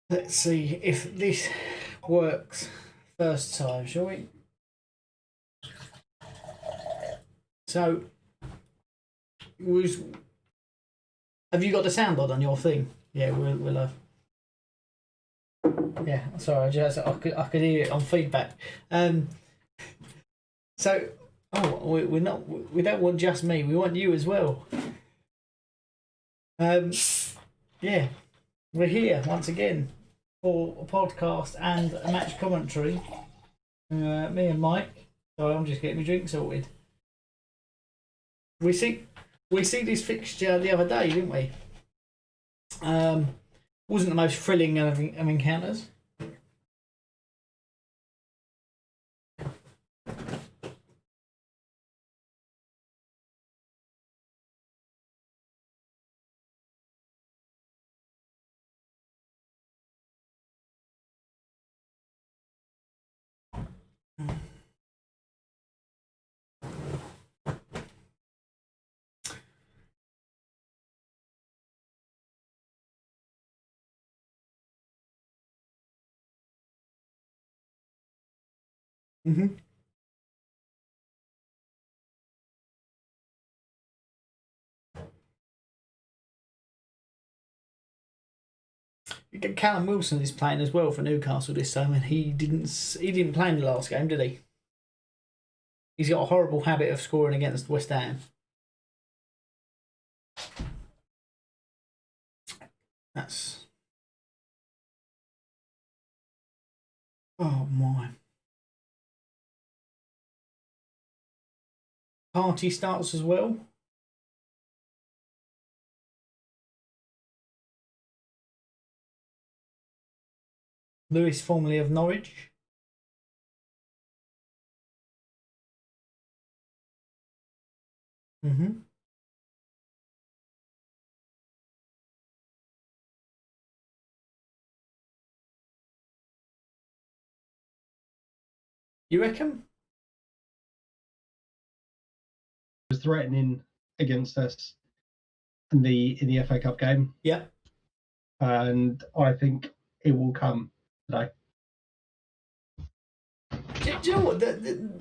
Let's see if this works first time, shall we? So, have you got the soundboard on your thing? Yeah, we'll have. Yeah, sorry, I could hear it on feedback. So, we don't want just me. We want you as well. Yeah, we're here once again for a podcast and a match commentary. Me and Mike. Sorry, I'm just getting my drink sorted. We see this fixture the other day, didn't we? Wasn't the most thrilling of encounters. Mm-hmm. Callum Wilson is playing as well for Newcastle this time, and he didn't play in the last game, did he? He's got a horrible habit of scoring against West Ham. That's... Oh my. Party starts as well. Lewis, formerly of Norwich. Mm-hmm. You reckon? Was threatening against us in the FA Cup game. Yeah. And I think it will come today. Do you know what? The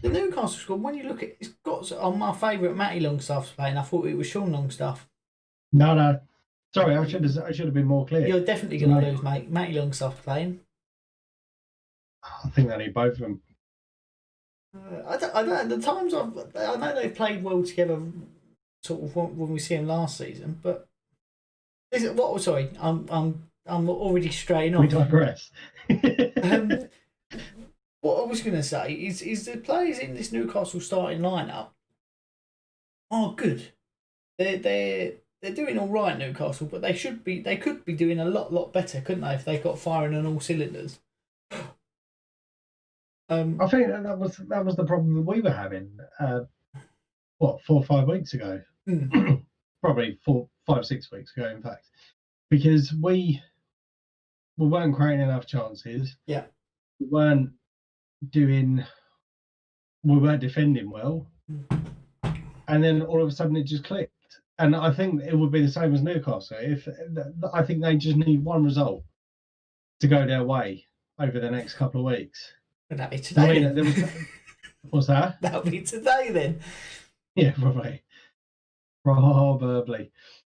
Newcastle squad, when you look at it's got on my favourite Matty Longstaff's playing, I thought it was Sean Longstaff. No. Sorry, I should have been more clear. You're definitely going to lose, mate. Matty Longstaff playing. I think they need both of them. I don't. The times I know they've played well together, sort of when we see them last season. But is it what? Sorry, I'm already straying off. We digress. What I was going to say is the players in this Newcastle starting lineup are good. They're doing all right, Newcastle, but they could be doing a lot better, couldn't they, if they got firing on all cylinders? I think that was the problem that we were having. 4 or 5 weeks ago, probably 4, 5, 6 weeks ago, in fact, because we weren't creating enough chances. Yeah, we weren't defending well, and then all of a sudden it just clicked. And I think it would be the same as Newcastle. I think they just need one result to go their way over the next couple of weeks. That'll be today. What's that? That'll be today then. Yeah, probably.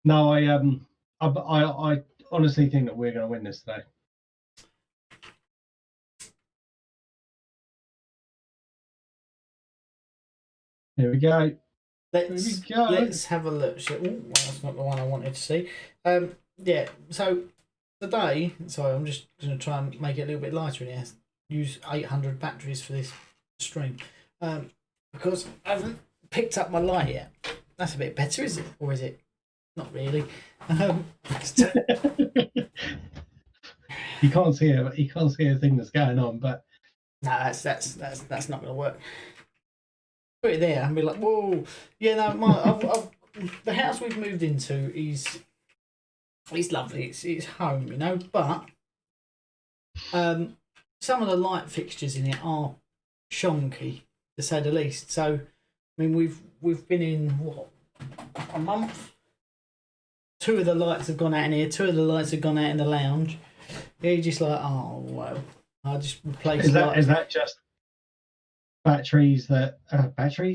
No, I honestly think that we're going to win this today. Here we go. Let's have a look. Ooh, that's not the one I wanted to see. Yeah. So today, sorry, I'm just going to try and make it a little bit lighter in here. Use 800 batteries for this stream because I haven't picked up my light yet. That's a bit better, is it? Or is it not really? You can't see a thing that's going on, but no, that's not going to work. Put it there and be like, whoa, yeah. No, the house we've moved into is lovely. It's home, you know, but some of the light fixtures in it are shonky, to say the least. So, I mean, we've been in what, a month, 2 of the lights have gone out in here, 2 of the lights have gone out in the lounge. You're just like, oh well, I'll just replace. Is that just batteries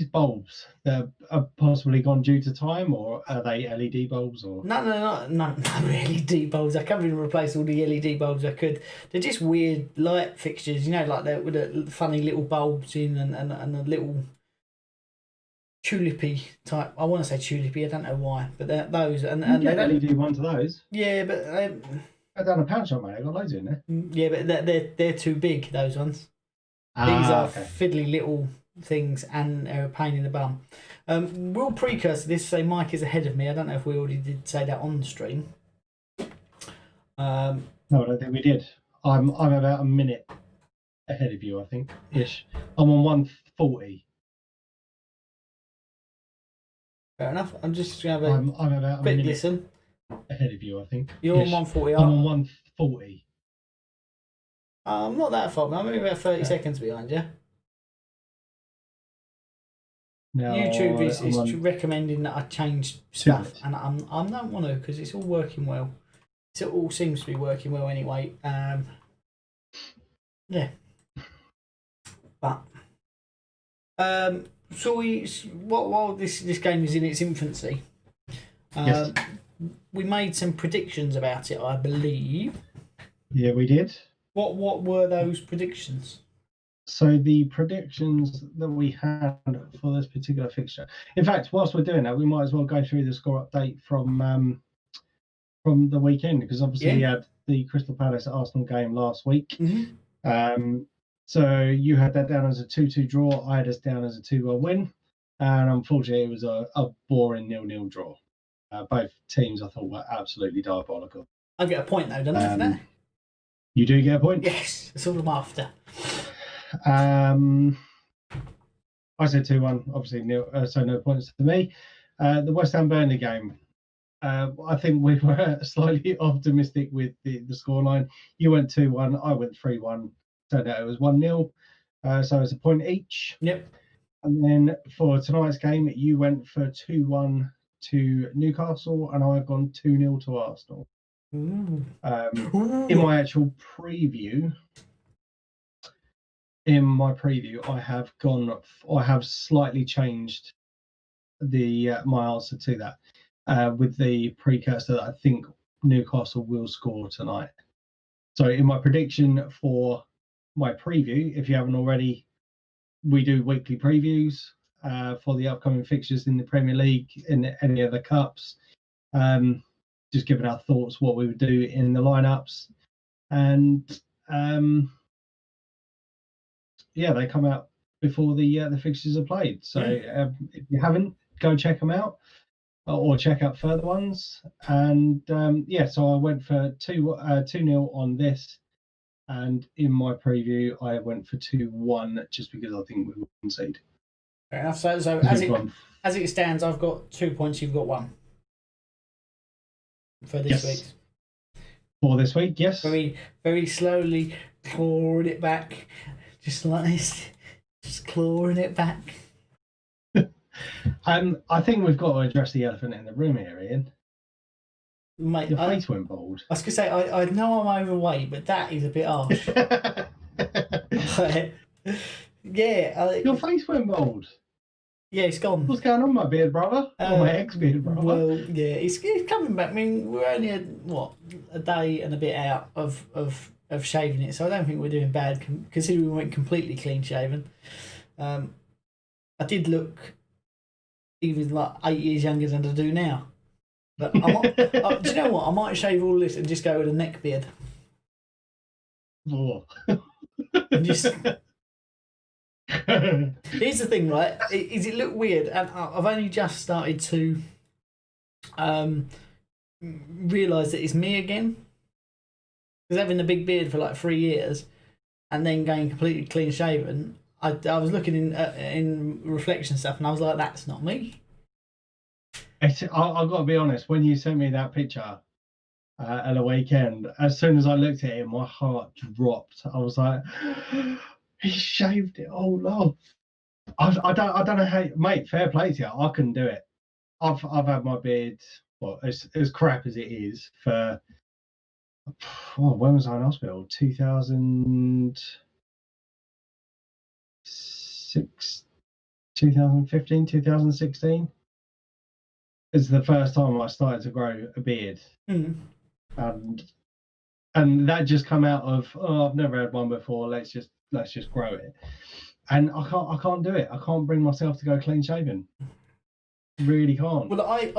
bulbs that are possibly gone due to time, or are they LED bulbs? Or No, LED bulbs. I can't even replace all the LED bulbs I could. They're just weird light fixtures, like that with the funny little bulbs in and a little tulipy type. I want to say tulipy. I don't know why, but they're those and they LED ones of those. Yeah, but I've done a pound shop, mate. I got loads in there. Yeah, but they're too big. Those ones. These are fiddly little things and they're a pain in the bum. We'll precursor this, say Mike is ahead of me. I don't know if we already did say that on the stream. No, I don't think we did. I'm about a minute ahead of you, I think, ish. I'm on 140. Fair enough. I'm just going to have I'm about a quick minute listen. ahead of you, I think. You're on 140. I'm on 140. I'm not that far. I'm only about 30 seconds behind you. No, YouTube is recommending that I change stuff, and I don't want to because it's all working well. It all seems to be working well anyway. Yeah, but so while this game is in its infancy, yes. We made some predictions about it, I believe. Yeah, we did. What were those predictions? So the predictions that we had for this particular fixture. In fact, whilst we're doing that, we might as well go through the score update from the weekend, because obviously we had the Crystal Palace Arsenal game last week. Mm-hmm. So you had that down as a 2-2 draw. I had us down as a 2-1 win, and unfortunately, it was a boring 0-0 draw. Both teams, I thought, were absolutely diabolical. I get a point though, don't I? For that? You do get a point. Yes, that's all I'm after. I said 2-1, obviously nil, so no points to me. The West Ham Burnley game, I think we were slightly optimistic with the scoreline. You went 2-1, I went 3-1. Turned out it was 1-0, so it's a point each. Yep. And then for tonight's game, you went for 2-1 to Newcastle, and I've gone 2-0 to Arsenal. In my actual preview, I have slightly changed my answer to that with the precursor that I think Newcastle will score tonight. So in my prediction for my preview, if you haven't already, we do weekly previews for the upcoming fixtures in the Premier League, in any of the cups. Just giving our thoughts, what we would do in the lineups, and they come out before the fixtures are played. So if you haven't, go check them out, or check out further ones. And so I went for 2-0 on this, and in my preview I went for 2-1 just because I think we will concede. Fair enough. So as it stands, I've got 2 points. You've got 1 for this week. For this week, yes. Very, very slowly clawing it back, just like this, just clawing it back. I think we've got to address the elephant in the room here, Ian. Mate, your face went bald. I was going to say, I know I'm overweight, but that is a bit harsh. Your face went bald. Yeah, it's gone. What's going on, my beard brother? Or my ex-beard brother? Well, yeah, it's coming back. I mean, we're only a day and a bit out of shaving it, so I don't think we're doing bad considering we went completely clean shaven. I did look even like 8 years younger than I do now. But do you know what? I might shave all this and just go with a neck beard. Oh. Here's the thing, right? Is it look weird? And I've only just started to realise that it's me again. Because having a big beard for like 3 years and then going completely clean shaven, I was looking in reflection stuff and I was like, that's not me. I've got to be honest, when you sent me that picture at the weekend, as soon as I looked at it, my heart dropped. I was like, he shaved it all off. I don't know how, mate, fair play to you. I couldn't do it. I've had my beard, as crap as it is for. When was I in hospital? 2006, 2015, 2016. It's the first time I started to grow a beard, and that just come out of I've never had one before. Let's just grow it, and I can't do it. I can't bring myself to go clean shaven. Really can't. Well, I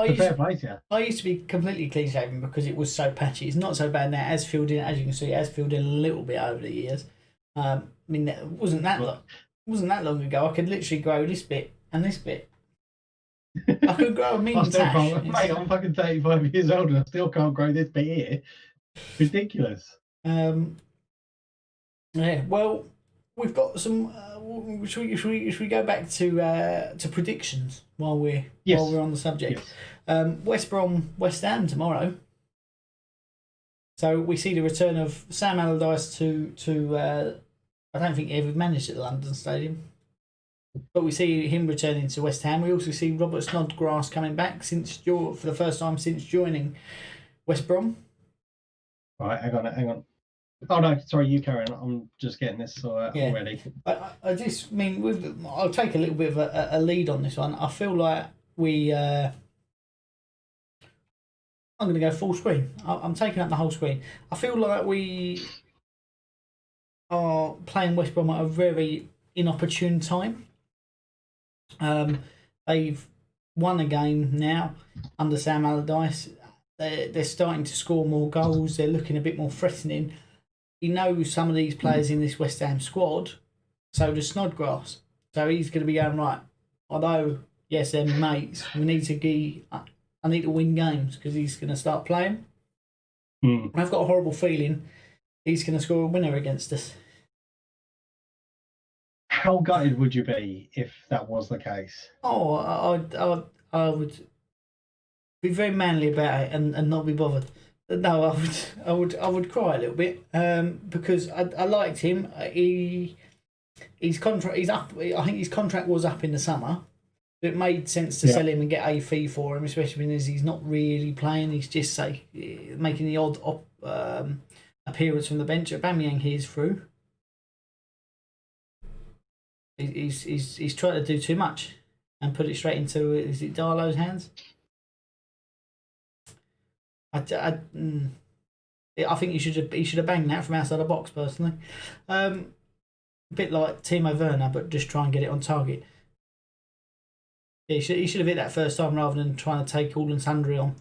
used to be completely clean shaven because it was so patchy. It's not so bad now. As filled in, as you can see, it has filled in a little bit over the years. I mean, it wasn't that long ago. I could literally grow this bit and this bit. I could grow a mini tash. Mate, I'm fucking 35 years old and I still can't grow this bit here. Ridiculous. Yeah. Well, we've got some. Should we go back to predictions while we're on the subject? Yes. West Brom, West Ham tomorrow. So we see the return of Sam Allardyce to I don't think he ever managed at the London Stadium, but we see him returning to West Ham. We also see Robert Snodgrass coming back for the first time since joining West Brom. Right, hang on. Oh no, sorry, you carry on. I'm just getting this already. I just mean I'll take a little bit of a lead on this one. I feel like I'm going to go full screen. I'm taking up the whole screen. I feel like we are playing West Brom at a very inopportune time. They've won a game now under Sam Allardyce. They're starting to score more goals. They're looking a bit more threatening. He knows some of these players in this West Ham squad, so does Snodgrass. So he's going to be going, right, although, yes, they're mates, I need to win games because he's going to start playing. And I've got a horrible feeling he's going to score a winner against us. How gutted would you be if that was the case? Oh, I would be very manly about it and not be bothered. No, I would cry a little bit because I liked him. His contract I think his contract was up in the summer. It made sense to sell him and get a fee for him, especially as he's not really playing. He's just making the odd appearance from the bench. Aubameyang he's through. He's trying to do too much and put it straight into Darlow's hands. I think he should have banged that from outside the box personally. A bit like Timo Werner, but just try and get it on target. Yeah, he should have hit that first time rather than trying to take all and sundry on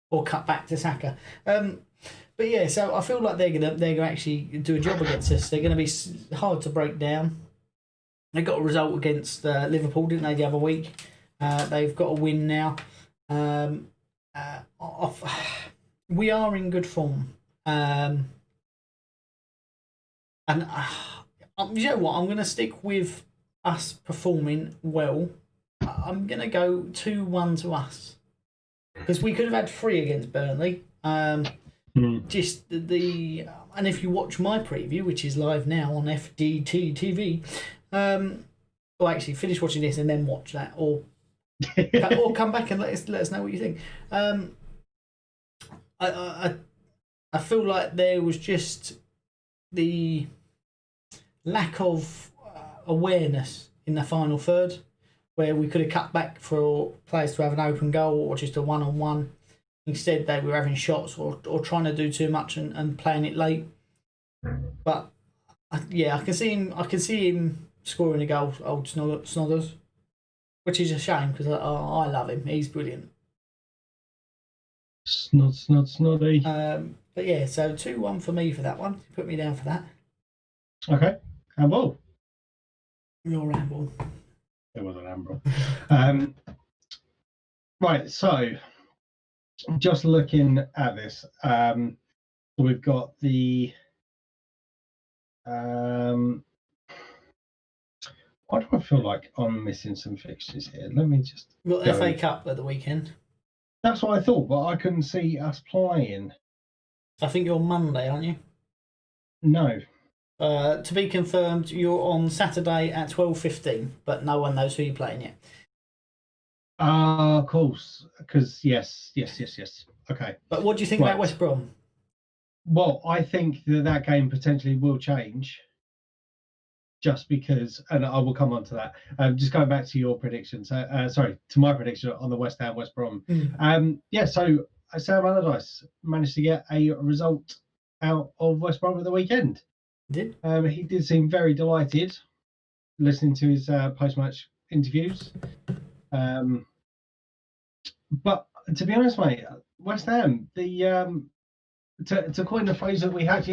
or cut back to Saka. But yeah, so I feel like they're gonna actually do a job against us. They're gonna be hard to break down. They got a result against Liverpool, didn't they, the other week? They've got a win now. We are in good form. And you know what? I'm going to stick with us performing well. I'm going to go 2-1 to us. Because we could have had 3 against Burnley. Just and if you watch my preview, which is live now on FDT-TV, or actually finish watching this and then watch that, or come back and let us know what you think. I feel like there was just the lack of awareness in the final third, where we could have cut back for players to have an open goal or just a one-on-one. Instead, they were having shots or trying to do too much and playing it late. But I can see him scoring a goal, old Snodders, which is a shame because I love him. He's brilliant. Snoddy. But yeah, so 2-1 for me for that one. Put me down for that. Okay. Handball. Your handball. It was an handball. Right, so just looking at this, we've got the why do I feel like I'm missing some fixtures here? Let me just We've got FA Cup at the weekend. That's what I thought, but I couldn't see us playing. I think you're Monday, aren't you? No. To be confirmed, you're on Saturday at 12:15, but no one knows who you're playing yet. Of course, because yes. Okay. But what do you think about West Brom? Well, I think that game potentially will change, just because, and I will come on to that. Just going back to your prediction, sorry, to my prediction on the West Ham West Brom. So Sam Allardyce managed to get a result out of West Brom at the weekend. Did he did seem very delighted listening to his post-match interviews. But to be honest, mate, West Ham, to coin the phrase that we had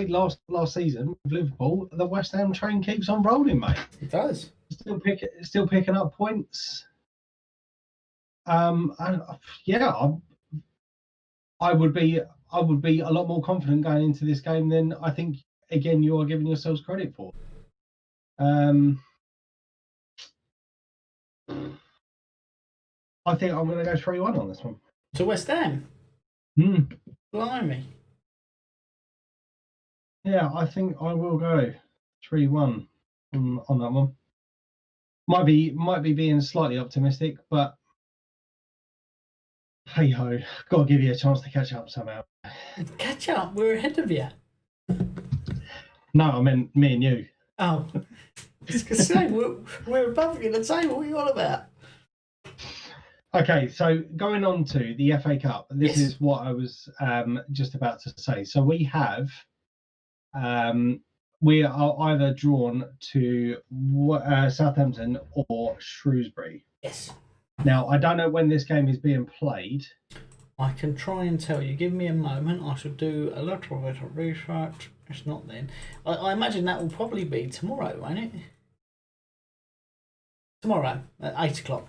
last season with Liverpool, the West Ham train keeps on rolling, mate. It does. Still picking up points. And I would be a lot more confident going into this game than I think. Again, you are giving yourselves credit for. I think I'm going to go 3-1 on this one. To West Ham? Blimey. Yeah, I think I will go 3-1 on that one. Might be being slightly optimistic, but hey ho, got to give you a chance to catch up somehow. Catch up? We're ahead of you. No, I meant me and you. Oh, I was going to say, we're above you. The table. What are you on about? Okay, so going on to the FA Cup, this is what I was just about to say. So we are either drawn to Southampton or Shrewsbury. Yes. Now, I don't know when this game is being played. I can try and tell you. Give me a moment. I should do a little bit of research. It's not then. I imagine that will probably be tomorrow, won't it? Tomorrow at 8 o'clock.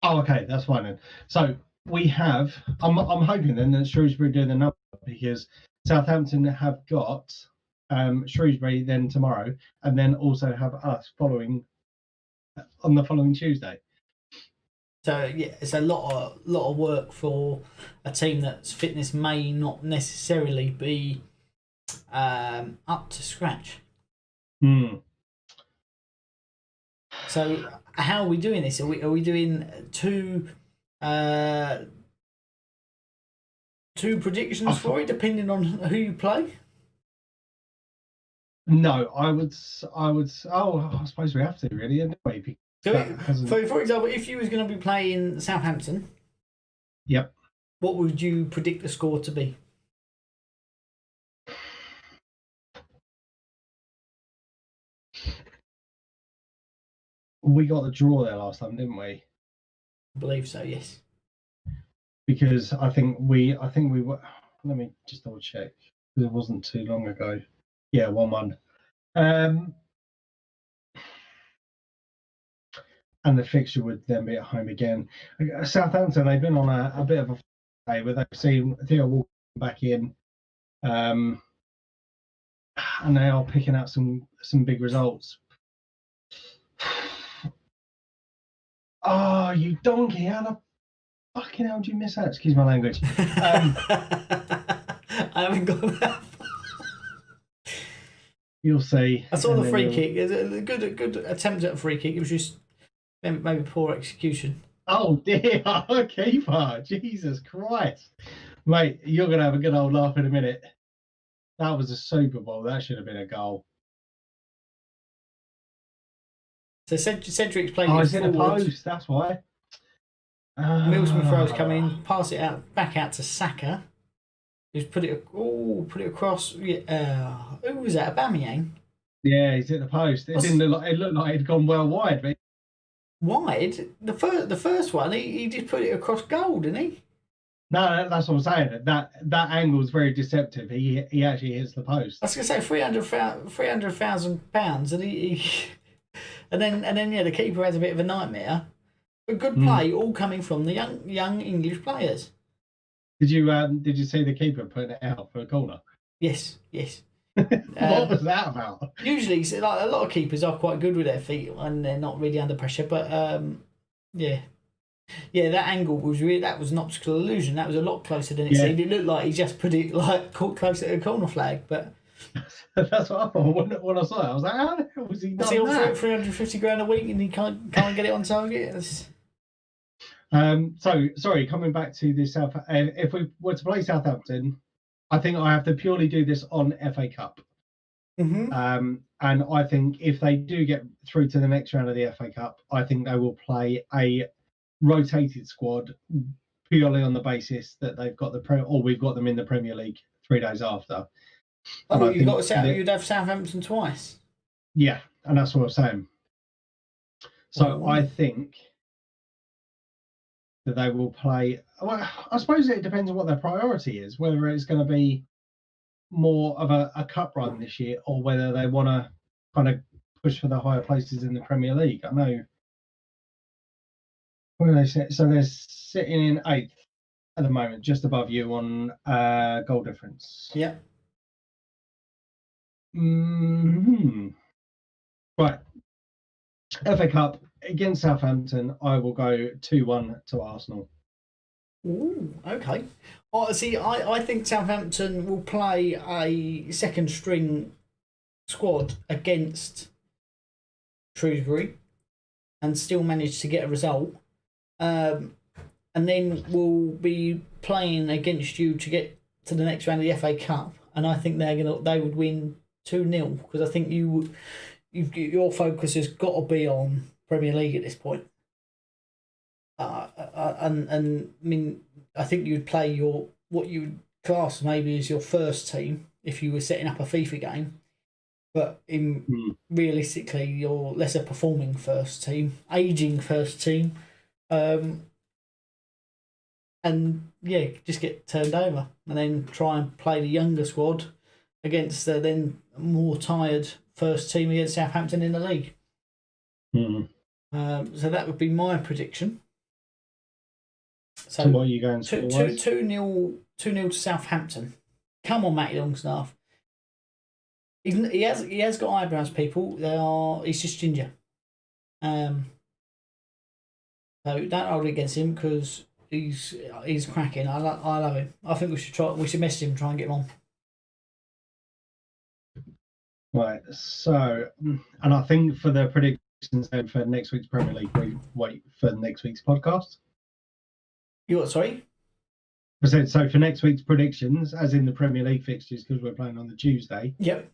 Oh, okay, that's fine then. So we have. I'm hoping then that Shrewsbury do the number, because Southampton have got Shrewsbury then tomorrow, and then also have us following on the following Tuesday. So yeah, it's a lot of work for a team that's fitness may not necessarily be up to scratch. So how are we doing this? Are we doing two predictions for it, depending on who you play? No, I would. Oh, I suppose we have to really anyway. So, for example, if you was going to be playing Southampton, yep, what would you predict the score to be? We got the draw there last time, didn't we? I believe so. Yes. Because I think we were. Let me just double check. It wasn't too long ago. Yeah, 1-1. And the fixture would then be at home again. Southampton, they've been on a bit of a day where they've seen Theo Walker back in, and they are picking out some big results. Oh, you donkey! How the fucking hell did you miss that? Excuse my language. I haven't got that. You'll see. I saw the free kick. It was a good attempt at a free kick. It was just maybe poor execution. Oh dear, keeper! Jesus Christ, mate, you're gonna have a good old laugh in a minute. That was a Super Bowl. That should have been a goal. So Cedric's playing. Oh, it's in the post. That's why. Mills Smith-Rowe's come in, pass it back out to Saka. He's put it across. Who was that? Aubameyang. Yeah, he's at the post. It looked like it'd gone well wide. But... Wide? The first one, he just put it across goal, didn't he? No, that's what I'm saying. That angle is very deceptive. He actually hits the post. I was gonna say £300,000, and he and then yeah, the keeper has a bit of a nightmare. A good play, all coming from the young English players. Did you see the keeper putting it out for a corner? Yes. What was that about? Usually, like, a lot of keepers are quite good with their feet when they're not really under pressure. But yeah, that angle was an optical illusion. That was a lot closer than it seemed. It looked like he just put it close to the corner flag. But That's what I thought when I saw it. I was like, how the hell was he done that? 350 grand a week and he can't get it on target. So sorry, coming back to this if we were to play Southampton, I think I have to purely do this on FA Cup. Mm-hmm. And I think if they do get through to the next round of the FA Cup, I think they will play a rotated squad purely on the basis that they've got we've got them in the Premier League 3 days after. Oh, you'd have Southampton twice. Yeah, and that's what I'm saying. So I think that they will play. Well, I suppose it depends on what their priority is, whether it's going to be more of a cup run this year or whether they want to kind of push for the higher places in the Premier League. I know where they sit, so they're sitting in 8th at the moment, just above you on goal difference. Yeah. Right. FA Cup against Southampton, I will go 2-1 to Arsenal. Ooh, okay. See, I think Southampton will play a second string squad against Shrewsbury and still manage to get a result. And then we'll be playing against you to get to the next round of the FA Cup. And I think they would win 2-0 because I think your focus has got to be on Premier League at this point. And I mean, I think you'd play what you would class maybe as your first team if you were setting up a FIFA game, but realistically, your lesser performing first team, aging first team, and yeah, just get turned over and then try and play the younger squad against the then more tired first team against Southampton in the league. So that would be my prediction. So what are you going to? 2-0 to Southampton. Come on, Matty Longstaff. He has got eyebrows, people. He's just ginger. So don't hold it against him because he's cracking. I love him. I think we should message him and try and get him on. Right. So, and I think for the predictions then for next week's Premier League, we wait for next week's podcast. You what? Sorry. So for next week's predictions, as in the Premier League fixtures, because we're playing on the Tuesday. Yep.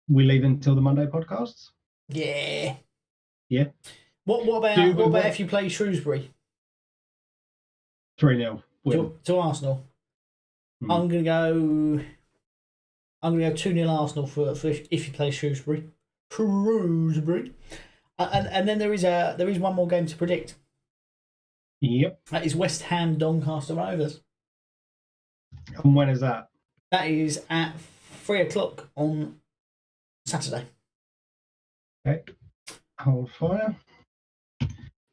We leave until the Monday podcasts. Yeah. Yeah. What about if you play Shrewsbury? 3-0 to Arsenal. I'm gonna go 2-0 Arsenal for if you play Shrewsbury. And then there is one more game to predict. Yep. That is West Ham Doncaster Rovers. And when is that? That is at 3:00 on Saturday. Okay. Hold fire.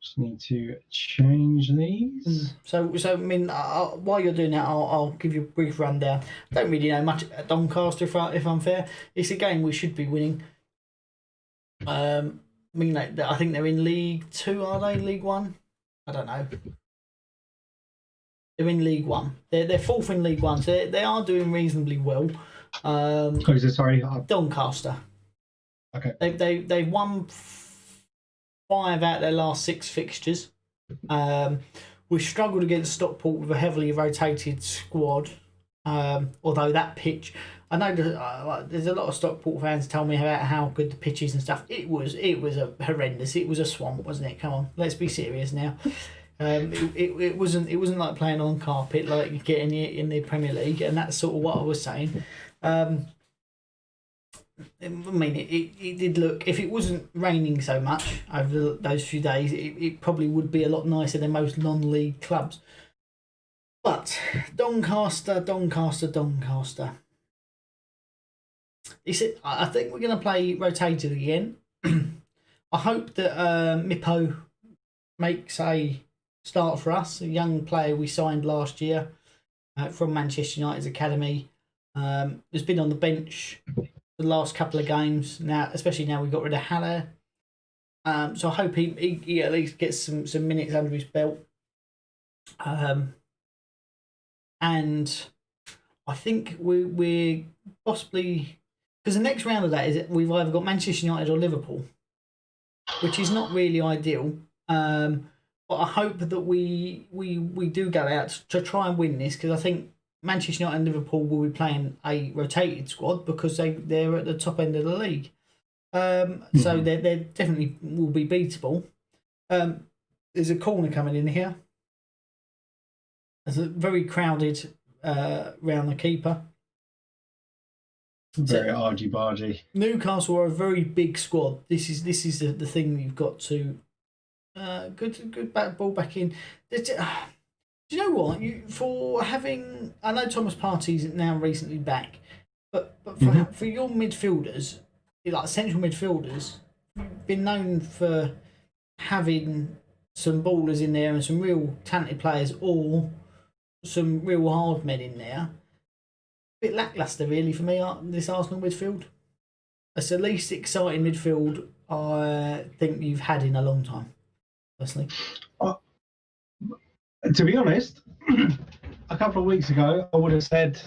Just need to change these. So I mean, while you're doing that, I'll give you a brief rundown. I don't really know much at Doncaster, if I'm fair. It's a game we should be winning. I mean, I think they're in League 2, are they? League 1? I don't know. They're in League 1. They're fourth in League 1, so they are doing reasonably well. Sorry. Doncaster. Okay. They've won 5 out of their last 6 fixtures. We struggled against Stockport with a heavily rotated squad. Although that pitch, I know there's a lot of Stockport fans tell me about how good the pitch is and stuff. It was a horrendous. It was a swamp, wasn't it? Come on, let's be serious now. It wasn't like playing on carpet like you get in the Premier League, and that's sort of what I was saying. I mean, it did look, if it wasn't raining so much over those few days, it probably would be a lot nicer than most non-league clubs. But Doncaster. I think we're going to play rotated again. I hope that Mippo makes a start for us, a young player we signed last year from Manchester United's academy. Has been on the bench the last couple of games now, especially now we got rid of Haller. So I hope he at least gets some minutes under his belt. And I think we're possibly, because the next round of that is we've either got Manchester United or Liverpool, which is not really ideal. But I hope that we do go out to try and win this, because I think Manchester United and Liverpool will be playing a rotated squad because they're at the top end of the league. So they definitely will be beatable. There's a corner coming in here. There's a very crowded round the keeper. Very argy-bargy. Newcastle are a very big squad. This is the thing you've got to good ball back in. Do you know what? For having, I know Thomas Partey's now recently back, but for your midfielders, like central midfielders, been known for having some ballers in there and some real talented players, or some real hard men in there. A bit lacklustre, really, for me, this Arsenal midfield. It's the least exciting midfield I think you've had in a long time, personally. To be honest, a couple of weeks ago, I would have said,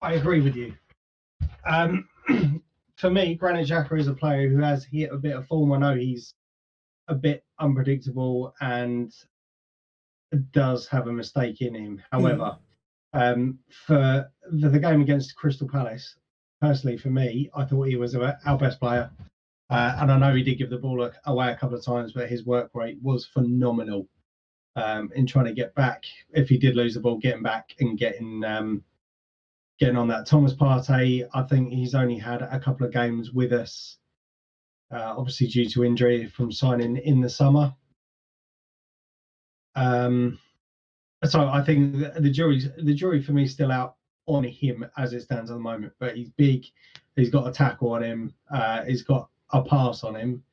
I agree with you. For me, Granit Xhaka is a player who has hit a bit of form. I know he's a bit unpredictable and does have a mistake in him. However, for the game against Crystal Palace, personally for me, I thought he was our best player. And I know he did give the ball away a couple of times, but his work rate was phenomenal in trying to get back. If he did lose the ball, getting back and getting on that. Thomas Partey, I think he's only had a couple of games with us, obviously due to injury from signing in the summer. So I think the jury for me is still out on him as it stands at the moment. But he's big, he's got a tackle on him, he's got a pass on him.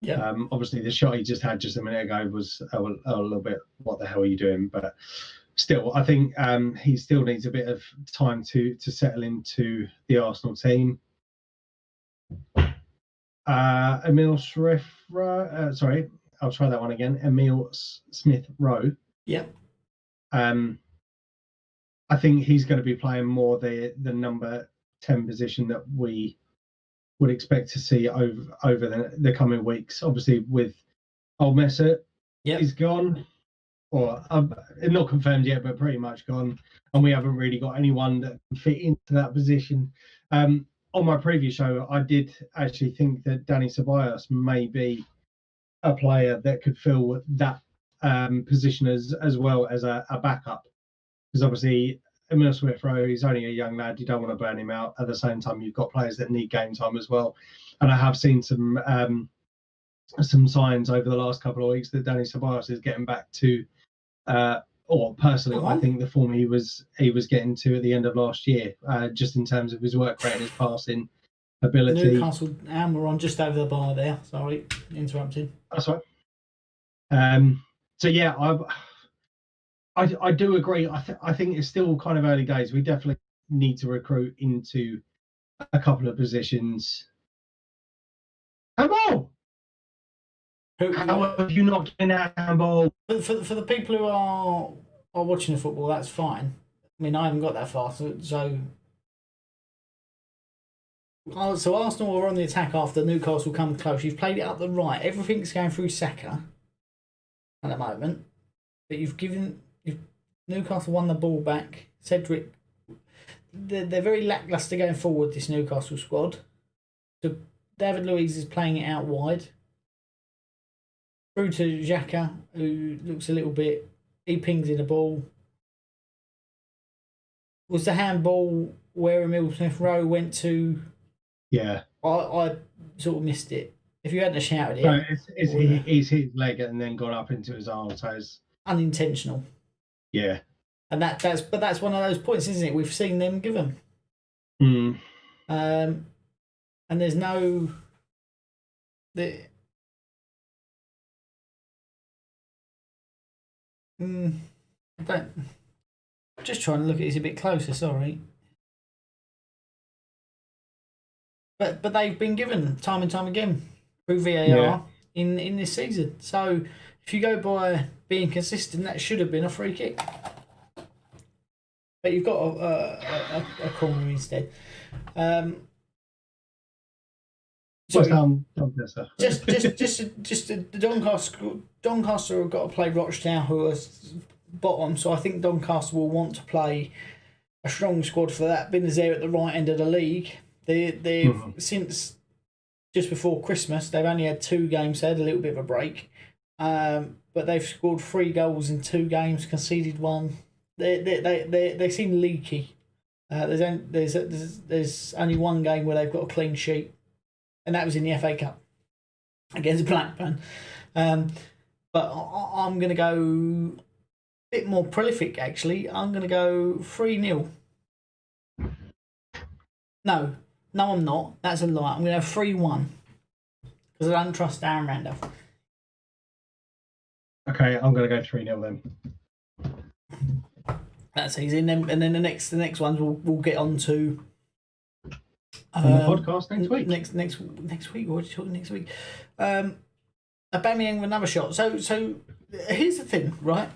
Yeah. Obviously, the shot he just had just a minute ago was a little bit, what the hell are you doing? But still, I think he still needs a bit of time to settle into the Arsenal team. Emil sorry, I'll try that one again. Emil Smith-Rowe. Yep. I think he's going to be playing more the number 10 position that we would expect to see over the coming weeks. Obviously, with Old Mesut, he's gone, or not confirmed yet, but pretty much gone, and we haven't really got anyone that can fit into that position. On my previous show, I did actually think that Dani Ceballos may be a player that could fill that position as well as a backup, because obviously Emil Smith-Rowe, he's only a young lad, you don't want to burn him out. At the same time, you've got players that need game time as well, and I have seen some signs over the last couple of weeks that Dani Ceballos is getting back to, or personally, I think the form he was getting to at the end of last year, just in terms of his work rate and his passing ability. Newcastle, and we're on just over the bar there. Sorry, interrupted. That's right. So yeah, I do agree. I think it's still kind of early days. We definitely need to recruit into a couple of positions. Handball! How have you not getting that handball? For the people who are watching the football, that's fine. I mean, I haven't got that far, so Arsenal are on the attack after Newcastle come close. You've played it up the right. Everything's going through Saka at the moment, but you've Newcastle won the ball back. Cedric, they're very lacklustre going forward, this Newcastle squad. So David Luiz is playing it out wide. Through to Xhaka, who looks a little bit, he pings in the ball. Was the handball where Emil Smith-Rowe went to? Yeah. I sort of missed it. If you hadn't shouted it. No, he's hit his leg and then gone up into his arm, so it's unintentional. Yeah. And that's one of those points, isn't it? We've seen them give them. And there's no just trying to look at this a bit closer, sorry. But they've been given time and time again through VAR in this season. So if you go by being consistent, that should have been a free kick. but you've got a corner instead. West Ham, Doncaster. Just the Doncaster have got to play Rochdale, who are bottom. So I think Doncaster will want to play a strong squad for that. Being as they're at the right end of the league, they've since just before Christmas they've only had 2 games. They had a little bit of a break, but they've scored 3 goals in 2 games, conceded 1. They seem leaky. There's only 1 game where they've got a clean sheet, and that was in the FA Cup against Blackburn. But I'm going to go a bit more prolific, actually. I'm going to go 3-0. No, I'm not. That's a lie. I'm going to go 3-1 because I don't trust Aaron Randolph. Okay, I'm going to go 3-0 then. That's easy. And then the next ones we'll get on to on the podcast next week. Next week. What are you talking next week? Aubameyang with another shot. So here's the thing, right?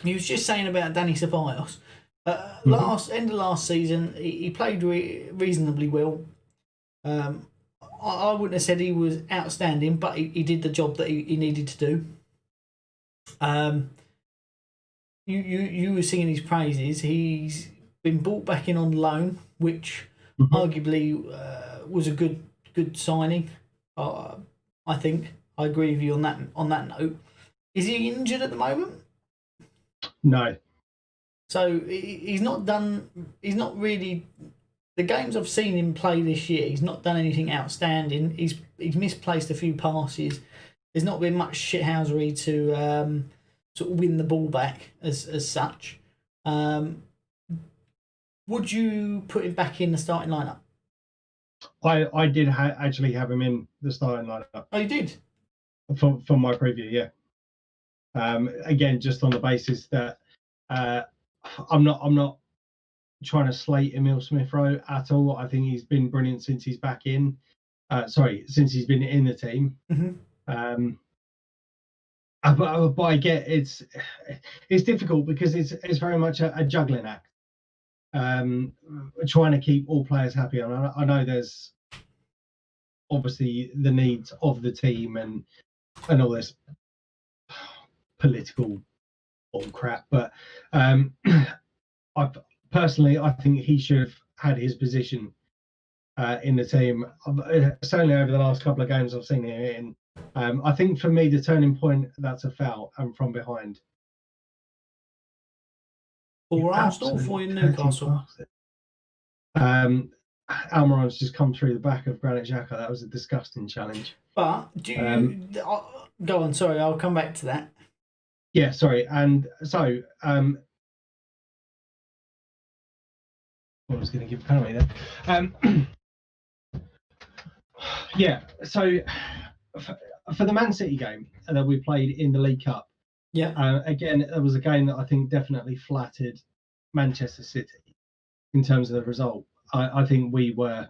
He was just saying about Danny Ceballos. End of last season, he played reasonably well. I wouldn't have said he was outstanding, but he did the job that he needed to do. You were singing his praises. He's been brought back in on loan, which arguably was a good signing. I think I agree with you on that note. Is he injured at the moment? No. So he's not done. He's not really. The games I've seen him play this year, he's not done anything outstanding. He's misplaced a few passes. There's not been much shithousery to sort of win the ball back as such. Would you put him back in the starting lineup? I did actually have him in the starting lineup. Oh, you did? For my preview, yeah. Again, just on the basis that I'm not trying to slate Emile Smith-Rowe at all. I think he's been brilliant since he's back in. Since he's been in the team. Mm-hmm. But I get it's difficult because it's very much a juggling act. Trying to keep all players happy. And I know there's obviously the needs of the team and all this political crap, but I think he should have had his position in the team. Certainly over the last couple of games I've seen him in. I think for me the turning point, that's a foul and from behind. For Arsenal, for Newcastle. Almiron's just come through the back of Granit Xhaka. That was a disgusting challenge. But do you go on? Sorry, I'll come back to that. Yeah, sorry. And so I was going to give a penalty there. Yeah, so for the Man City game that we played in the League Cup, again, it was a game that I think definitely flattered Manchester City in terms of the result. I think we were...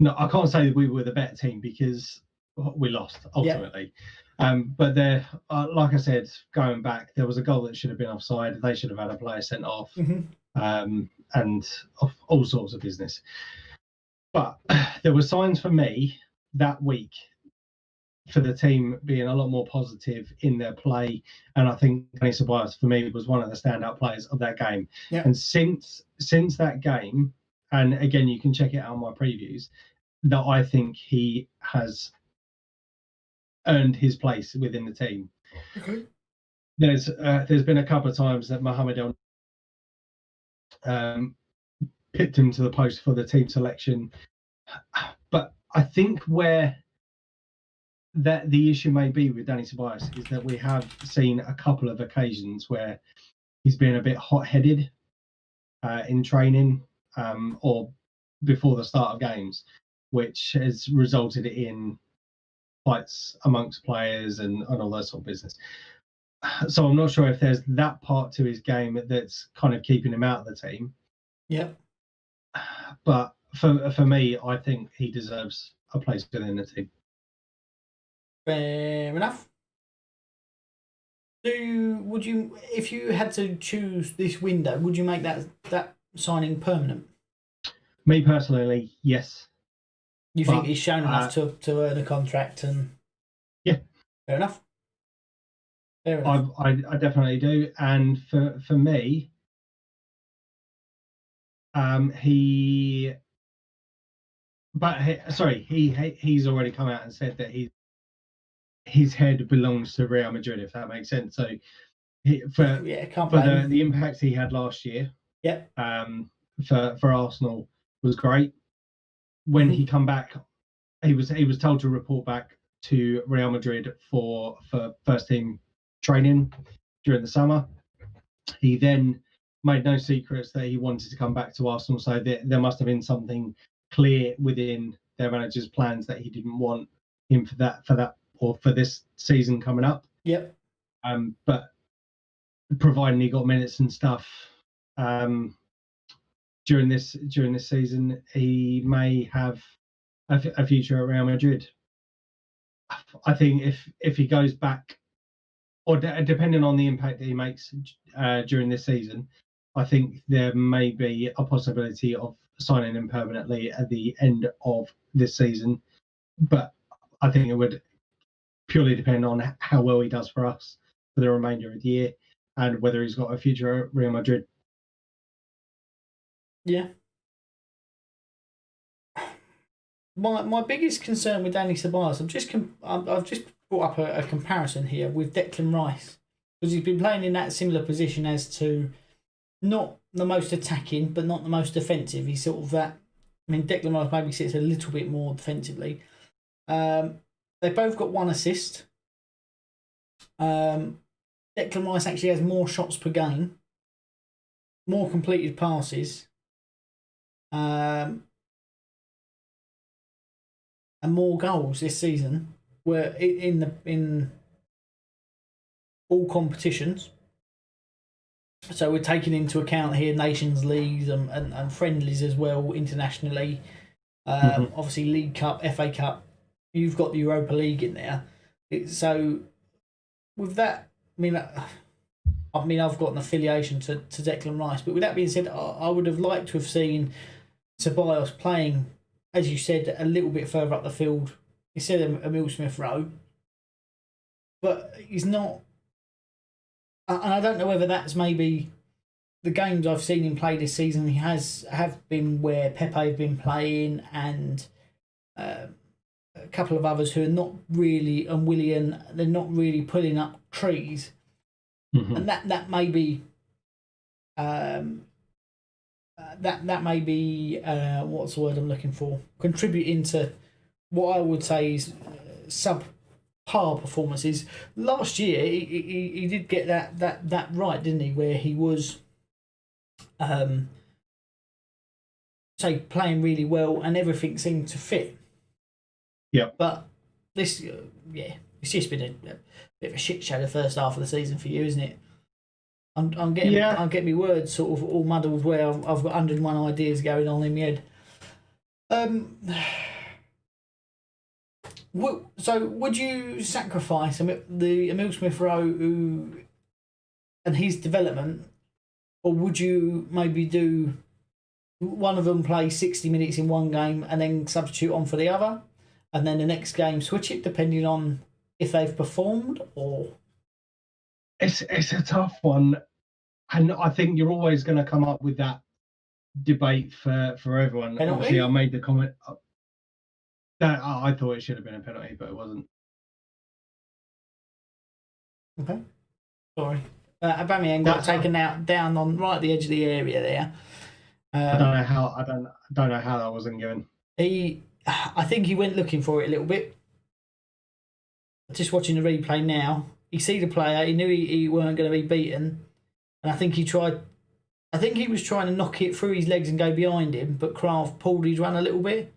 No, I can't say that we were the better team because we lost, ultimately. But there, like I said, going back, there was a goal that should have been offside. They should have had a player sent off, and all sorts of business. But there were signs for me that week for the team being a lot more positive in their play. And I think Danny Ceballos, for me, was one of the standout players of that game. Yep. And since that game, and again, you can check it out on my previews, that I think he has earned his place within the team. Okay. There's been a couple of times that Mohamed picked him to the post for the team selection. But I think where that the issue may be with Danny Ceballos is that we have seen a couple of occasions where he's been a bit hot-headed in training or before the start of games, which has resulted in fights amongst players and all that sort of business. So I'm not sure if there's that part to his game that's kind of keeping him out of the team. Yep. But for me, I think he deserves a place within the team. Fair enough. Would you, if you had to choose this window, would you make that signing permanent? Me personally, yes. You think he's shown enough to earn a contract, and yeah, fair enough. Fair enough. I definitely do, and for me, he's already come out and said that his head belongs to Real Madrid, if that makes sense. So for the impact he had last year, for Arsenal was great. When he come back, he was told to report back to Real Madrid for first team training during the summer. He then made no secrets that he wanted to come back to Arsenal, so there must have been something clear within their manager's plans that he didn't want him for that or for this season coming up. Yep. But providing he got minutes and stuff during this season, he may have a future at Real Madrid. I think if he goes back, or depending on the impact that he makes during this season, I think there may be a possibility of signing him permanently at the end of this season. But I think it would purely depend on how well he does for us for the remainder of the year and whether he's got a future at Real Madrid. Yeah. My biggest concern with Dani Ceballos, I've just brought up a comparison here with Declan Rice, because he's been playing in that similar position as to not the most attacking, but not the most defensive. He's sort of that. I mean, Declan Rice maybe sits a little bit more defensively. They both got 1 assist. Declan Rice actually has more shots per game, more completed passes, and more goals this season. Were in all competitions. So we're taking into account here Nations Leagues and friendlies as well internationally. Obviously, League Cup, FA Cup. You've got the Europa League in there. So with that, I mean, I've got an affiliation to Declan Rice. But with that being said, I would have liked to have seen Ceballos playing, as you said, a little bit further up the field instead of Emile Smith-Rowe. But he's not. And I don't know whether that's maybe the games I've seen him play this season. He have been where Pepe have been playing, and a couple of others who are not really, and Willian, they're not really pulling up trees, and that may be that may be what's the word I'm looking for, contributing to what I would say is subpar performances. Last year, he did get that right, didn't he? Where he was, say, playing really well and everything seemed to fit. Yeah. But this, it's just been a bit of a shit show the first half of the season for you, isn't it? I'm getting my words sort of all muddled where I've got 101 ideas going on in my head. So would you sacrifice the Emile Smith-Rowe and his development, or would you maybe do one of them play 60 minutes in one game and then substitute on for the other, and then the next game switch it depending on if they've performed? Or it's a tough one, and I think you're always going to come up with that debate for everyone. Penalty? Obviously, I made the comment that I thought it should have been a penalty, but it wasn't. Okay, sorry. Aubameyang got taken out down on right at the edge of the area there. I don't know how that wasn't given. I think he went looking for it a little bit. Just watching the replay now, he see the player. He knew he weren't going to be beaten, and I think he tried. I think he was trying to knock it through his legs and go behind him, but Kraft pulled his run a little bit,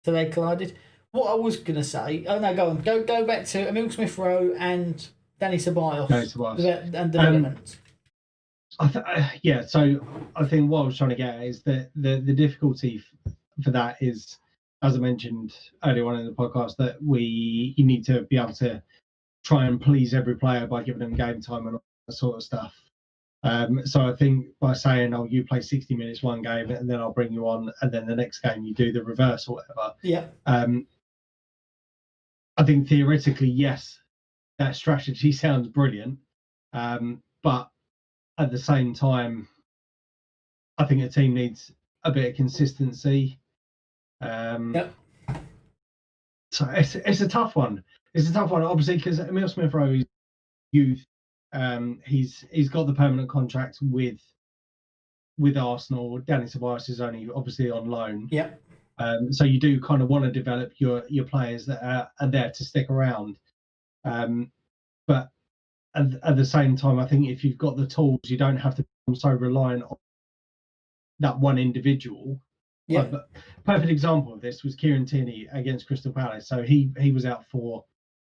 so they collided. What I was going to say, go on, go back to Emile Smith-Rowe and Dani Ceballos. And development. So I think what I was trying to get at is that the difficulty for that is, as I mentioned earlier on in the podcast, that you need to be able to try and please every player by giving them game time and all that sort of stuff. So I think by saying, "Oh, you play 60 minutes one game, and then I'll bring you on, and then the next game you do the reverse or whatever." Yeah. I think theoretically, yes, that strategy sounds brilliant, but at the same time, I think a team needs a bit of consistency. Yep. So it's a tough one. It's a tough one, obviously, because Emil Smith-Rowe is youth. He's got the permanent contract with Arsenal. Danny Ceballos is only obviously on loan. Yep. So you do kind of want to develop your players that are there to stick around. But at the same time, I think if you've got the tools, you don't have to become so reliant on that one individual. Yeah. Perfect example of this was Kieran Tierney against Crystal Palace. So he was out for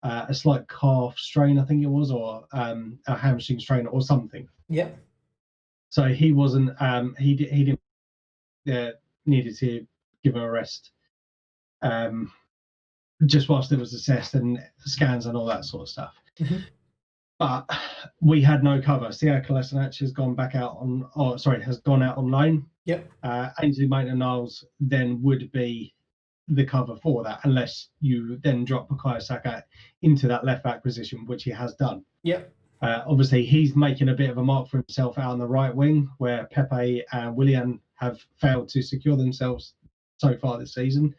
a slight calf strain, I think it was, or a hamstring strain or something. Yeah. So he wasn't. He didn't needed to give him a rest. Just whilst it was assessed and scans and all that sort of stuff. Mm-hmm. But we had no cover. Sia Kolasinac has gone back out has gone out on loan. Yep. Ainsley Maitland-Niles then would be the cover for that, unless you then drop Bukayo Saka into that left back position, which he has done. Yep. Obviously, he's making a bit of a mark for himself out on the right wing, where Pepe and Willian have failed to secure themselves so far this season.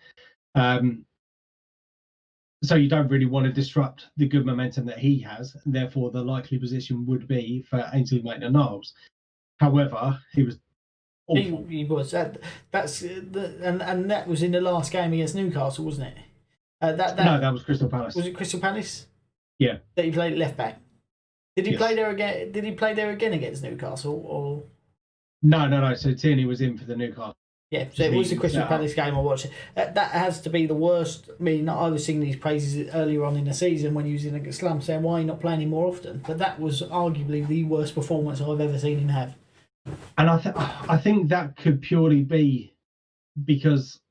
So you don't really want to disrupt the good momentum that he has. And therefore, the likely position would be for Ainsley Maitland-Niles. However, he was awful. He was. And that was in the last game against Newcastle, wasn't it? No, that was Crystal Palace. Was it Crystal Palace? Yeah. That he played left back. Did he Yes. play there again? Did he play there again against Newcastle? Or No. So Tierney was in for the Newcastle. yeah, so it was the Crystal Palace game I watched. That has to be the worst. I mean, I was singing these praises earlier on in the season when he was in a slump, saying why are you not playing him more often? But that was arguably the worst performance I've ever seen him have. And I think that could purely be because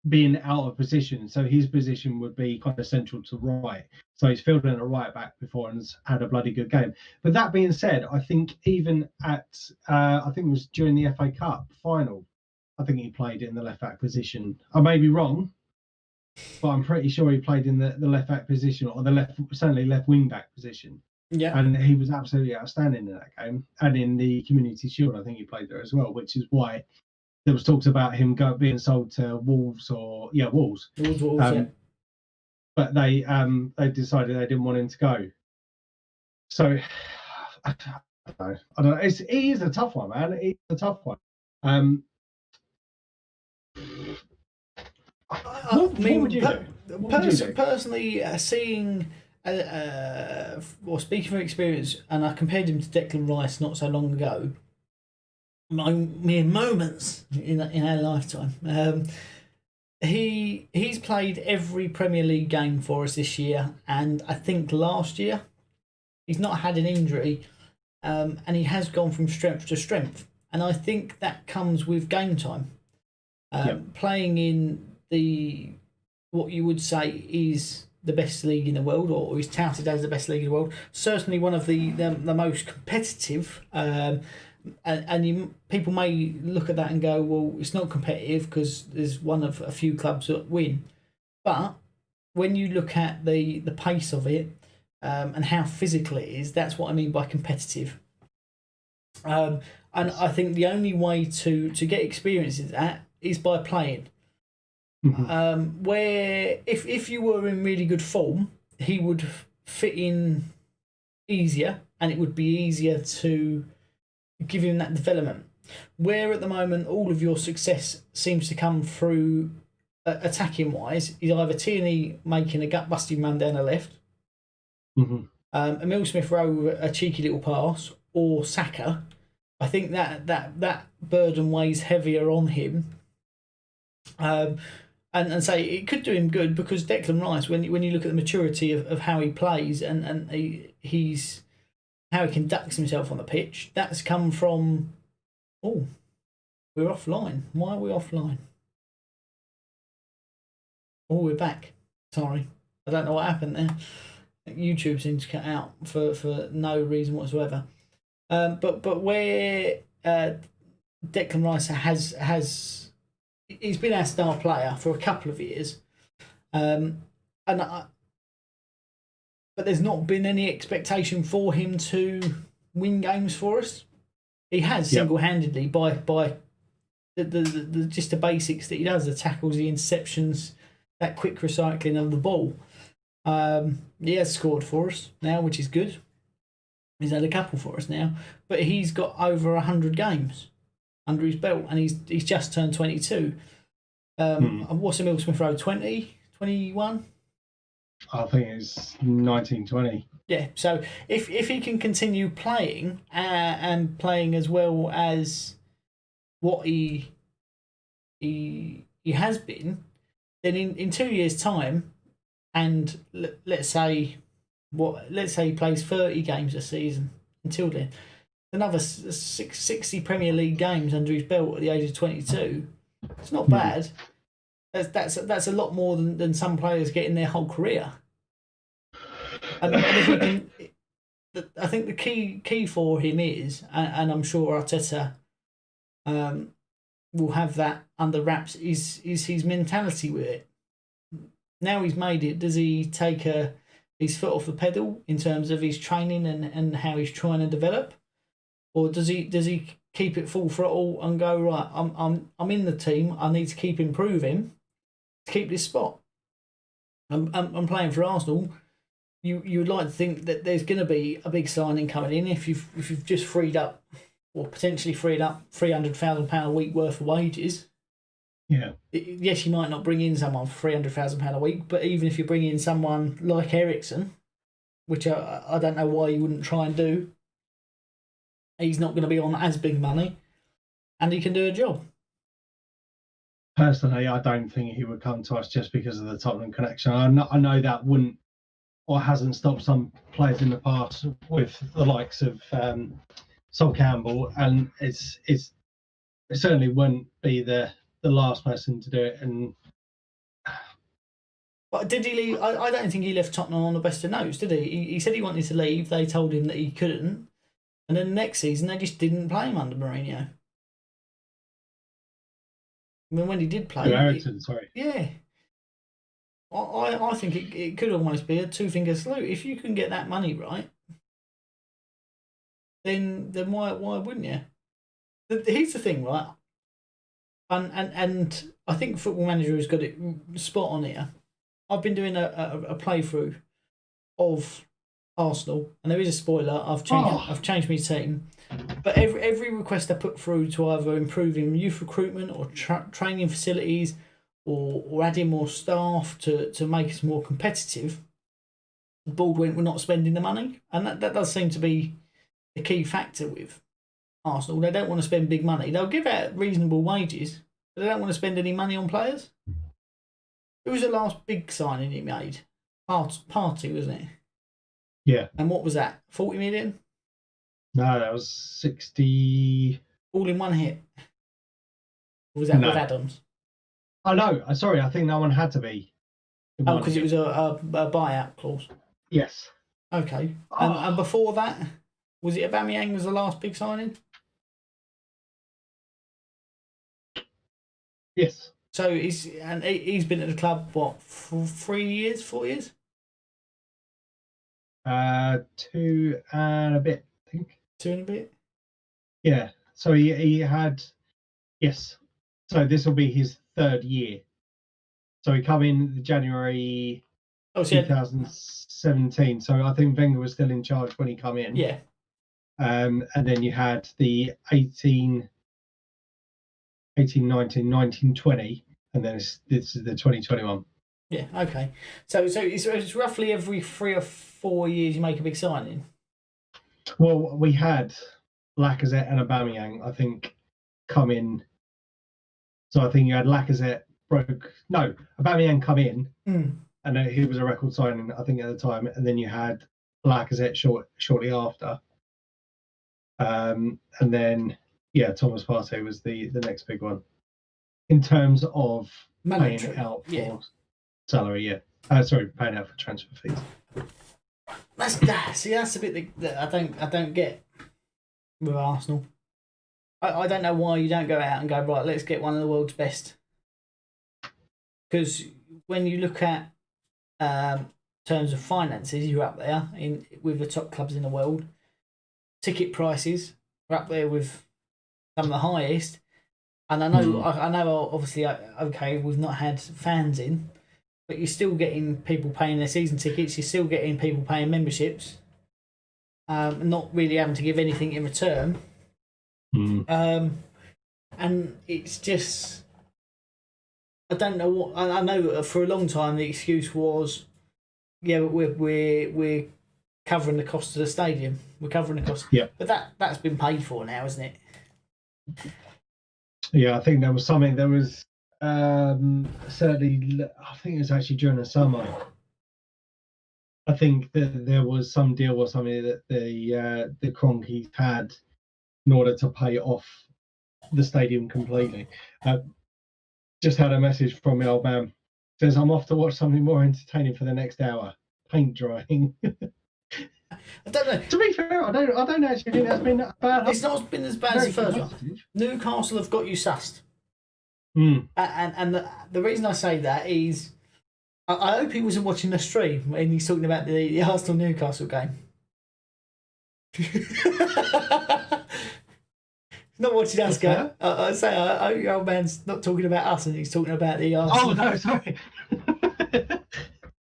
being out of position. So his position would be kind of central to right. So he's filled in a right back before and has had a bloody good game. But that being said, I think even at, I think it was during the FA Cup final, I think he played in the left back position. I may be wrong, but I'm pretty sure he played in the left back position or certainly left wing back position. Yeah. And he was absolutely outstanding in that game. And in the Community Shield, I think he played there as well, which is why there was talks about him being sold to Wolves Wolves. Wolves, yeah. But they decided they didn't want him to go. So I don't know. It is a tough one, man. It's a tough one. What would you do? Personally, seeing, or speaking from experience, and I compared him to Declan Rice not so long ago. Mere moments in our lifetime. He's played every Premier League game for us this year, and I think last year he's not had an injury, and he has gone from strength to strength, and I think that comes with game time. Playing in what you would say is the best league in the world, or is touted as the best league in the world, certainly one of the most competitive. People may look at that and go, well, it's not competitive because there's one of a few clubs that win. But when you look at the pace of it and how physical it is, that's what I mean by competitive. And I think the only way to get experience in that is by playing. Mm-hmm. Where if you were in really good form, he would fit in easier, and it would be easier to give him that development. Where at the moment all of your success seems to come through attacking wise is either Tierney making a gut busting run down the left, Emil Smith-Rowe a cheeky little pass, or Saka. I think that burden weighs heavier on him. And say it could do him good because Declan Rice, when you look at the maturity of how he plays and he's how he conducts himself on the pitch, that's come from, we're offline. Why are we offline? We're back. Sorry. I don't know what happened there. YouTube seems to cut out for no reason whatsoever. But where Declan Rice has he's been our star player for a couple of years, but there's not been any expectation for him to win games for us. He has single-handedly by the just the basics that he does, the tackles, the interceptions, that quick recycling of the ball. He has scored for us now, which is good. He's had a couple for us now, but he's got over 100 games under his belt, and he's just turned 22. What's Emil Smith Rowe, 20, 21? I think it's 1920. Yeah, so if he can continue playing and playing as well as what he has been, then in 2 years' time, and let's say he plays 30 games a season until then, another 60 Premier League games under his belt at the age of 22. It's not bad. That's a lot more than some players get in their whole career. And if we can, I think the key for him is, and I'm sure Arteta will have that under wraps, is his mentality with it. Now he's made it, does he take his foot off the pedal in terms of his training and how he's trying to develop, or does he keep it full throttle and go, right, I'm in the team, I need to keep improving to keep this spot. I'm playing for Arsenal. You would like to think that there's going to be a big signing coming in if you've just freed up, or potentially freed up £300,000 a week worth of wages. Yeah. Yes, you might not bring in someone for £300,000 a week, but even if you bring in someone like Eriksen, which I don't know why you wouldn't try and do, he's not going to be on as big money, and he can do a job. Personally, I don't think he would come to us just because of the Tottenham connection. I know that wouldn't, or hasn't stopped some players in the past with the likes of Sol Campbell, and it certainly wouldn't be the last person to do it. And but did he leave? I don't think he left Tottenham on the best of notes, did he? He said he wanted to leave. They told him that he couldn't, and then next season they just didn't play him under Mourinho. I mean, when he did play, Eriksen, sorry. Yeah. I think it could almost be a two-finger salute. If you can get that money right, then why wouldn't you? Here's the thing, right? And I think Football Manager has got it spot on here. I've been doing a playthrough of Arsenal, and there is a spoiler. I've changed my team, but every request I put through to either improving youth recruitment or training facilities, or adding more staff to make us more competitive, the board went, we're not spending the money. And that does seem to be the key factor with Arsenal. They don't want to spend big money. They'll give out reasonable wages, but they don't want to spend any money on players. Who was the last big signing he made? Party, wasn't it? Yeah. And what was that? 40 million? No, that was 60. All in one hit? Or was that with Adams? Oh, no. Sorry, I think that one had to be. Oh, because it was a buyout clause. Yes. Okay. And before that, was it Aubameyang was the last big signing? Yes. So he's been at the club, what, for 3 years, 4 years? 2 and a bit, I think. 2 and a bit? Yeah. So he had, yes. So this will be his 3rd year. So he come in January 2017. So I think Wenger was still in charge when he come in. Yeah. And then you had the 18, 19, 19, 20, and then this is the 2021. Yeah, okay. So it's roughly every 3 or 4 years you make a big signing? Well, we had Lacazette and Aubameyang, I come in. So I think you had Lacazette Aubameyang come in, and he was a record signing, I think, at the time. And then you had Lacazette shortly after. And then, Thomas Partey was the next big one in terms of paying out for salary. Paying out for transfer fees. that's the bit that I don't get with Arsenal. I don't know why you don't go out and go, right, let's get one of the world's best. Because when you look at terms of finances, you're up there with the top clubs in the world. Ticket prices are up there with some of the highest. And I know, obviously, okay, we've not had fans in, but you're still getting people paying their season tickets. You're still getting people paying memberships, not really having to give anything in return. And it's just, I don't know what. I know for a long time the excuse was, yeah, but we're covering the cost of the stadium. We're covering the cost. Yeah. But that's been paid for now, isn't it? Yeah, I think there was something. There was certainly. I think it was actually during the summer. I think that there was some deal or something that the Cronkies had in order to pay off the stadium completely. Just had a message from my old man. Says I'm off to watch something more entertaining for the next hour. Paint drying. I don't know. To be fair, I don't actually think that's been that bad. It's not been as bad as the first one. Newcastle have got you sussed. And the reason I say that is, I hope he wasn't watching the stream when he's talking about the Arsenal Newcastle game. Not watching us go. I say, I hope your old man's not talking about us and he's talking about the Arsenal. Oh no, sorry.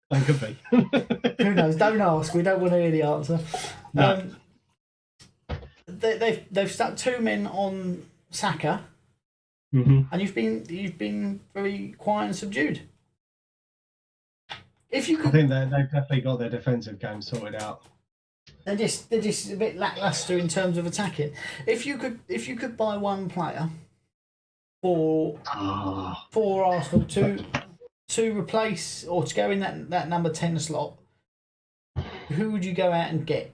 That could be. Who knows? Don't ask. We don't want to hear the answer. No. They've stuck 2 men on Saka, and you've been very quiet and subdued. If you could, I think they've definitely got their defensive game sorted out. They're just a bit lackluster in terms of attacking. If you could buy one player for Arsenal to replace or to go in that number 10 slot, who would you go out and get?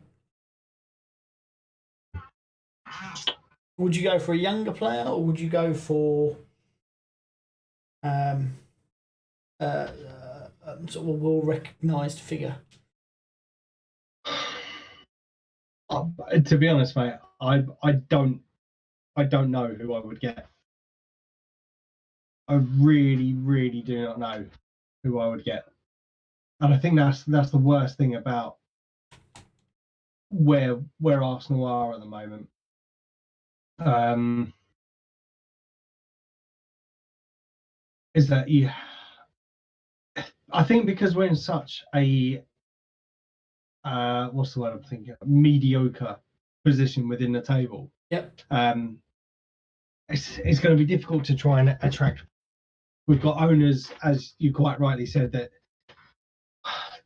Would you go for a younger player or would you go for sort of a well-recognised figure? To be honest, mate, I don't know who I would get. I really, really do not know who I would get, and I think that's the worst thing about where Arsenal are at the moment. Is that I think because we're in such a what's the word I'm thinking? Mediocre position within the table. Yep. It's going to be difficult to try and attract. We've got owners, as you quite rightly said, that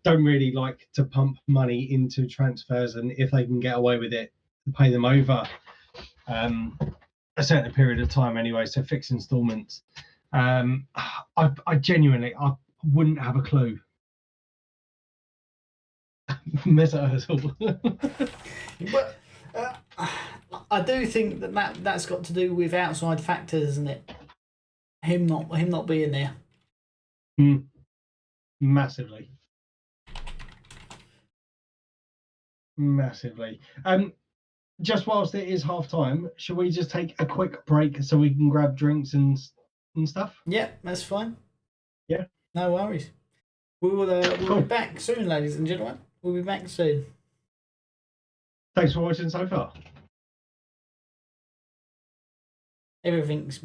don't really like to pump money into transfers, and if they can get away with it, pay them over a certain period of time anyway. So fixed instalments. I genuinely wouldn't have a clue. But I do think that's got to do with outside factors, isn't it? Him not being there. Massively. Just whilst it is half time, should we just take a quick break so we can grab drinks and stuff? Yeah, that's fine. Yeah. No worries. We'll be back soon, ladies and gentlemen. We'll be back soon. Thanks for watching so far. Everything's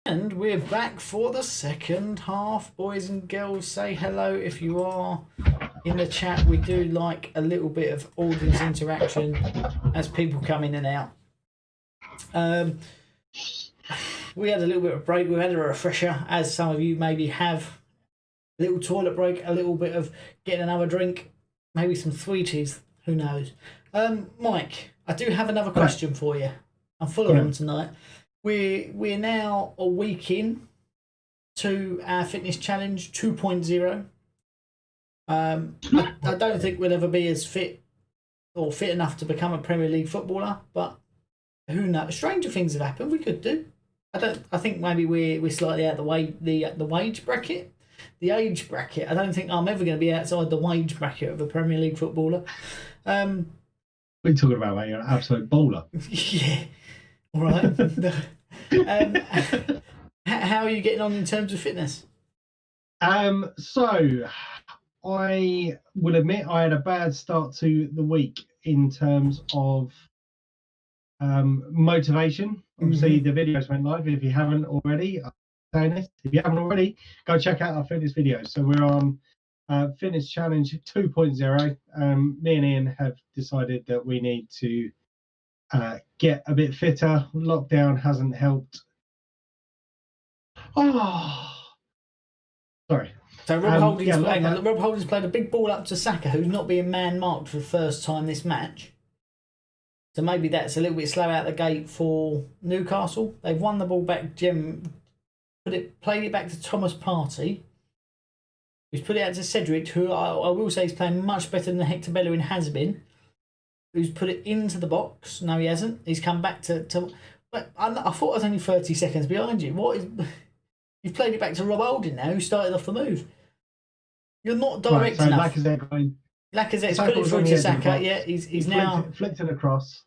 And we're back for the second half, boys and girls. Say hello if you are in the chat. We do like a little bit of audience interaction as people come in and out. We had a little bit of a break. We had a refresher, as some of you maybe have. A little toilet break, a little bit of getting another drink, maybe some sweeties. Who knows? Mike, I do have another question for you. I'm full of them tonight. We're now a week in to our fitness challenge 2.0. I don't think we'll ever be as fit or fit enough to become a Premier League footballer, but who knows? Stranger things have happened. We could do. I think maybe we're slightly out the wage bracket. The age bracket. I don't think I'm ever going to be outside the wage bracket of a Premier League footballer. What are you talking about, mate? You're an absolute bowler. Yeah. All right. How are you getting on in terms of fitness? So I will admit I had a bad start to the week in terms of motivation. Obviously, the videos went live. If you haven't already, I'm saying this. If you haven't already, go check out our fitness videos. So we're on Fitness Challenge 2.0. Me and Ian have decided that we need to get a bit fitter. Lockdown hasn't helped. Oh, sorry. So Rob Holding's played a big ball up to Saka, who's not being man-marked for the first time this match. So maybe that's a little bit slow out the gate for Newcastle. They've won the ball back. Jim played it back to Thomas Partey, who's put it out to Cedric, who I will say is playing much better than Hector Bellerin has been. Who's put it into the box? No, he hasn't. He's come back to. But I thought I was only 30 seconds behind you. What is? You've played it back to Rob Holding now, who started off the move. You're not direct enough. Lacazette's put it through to Saka. Yeah, he's now flicked it across.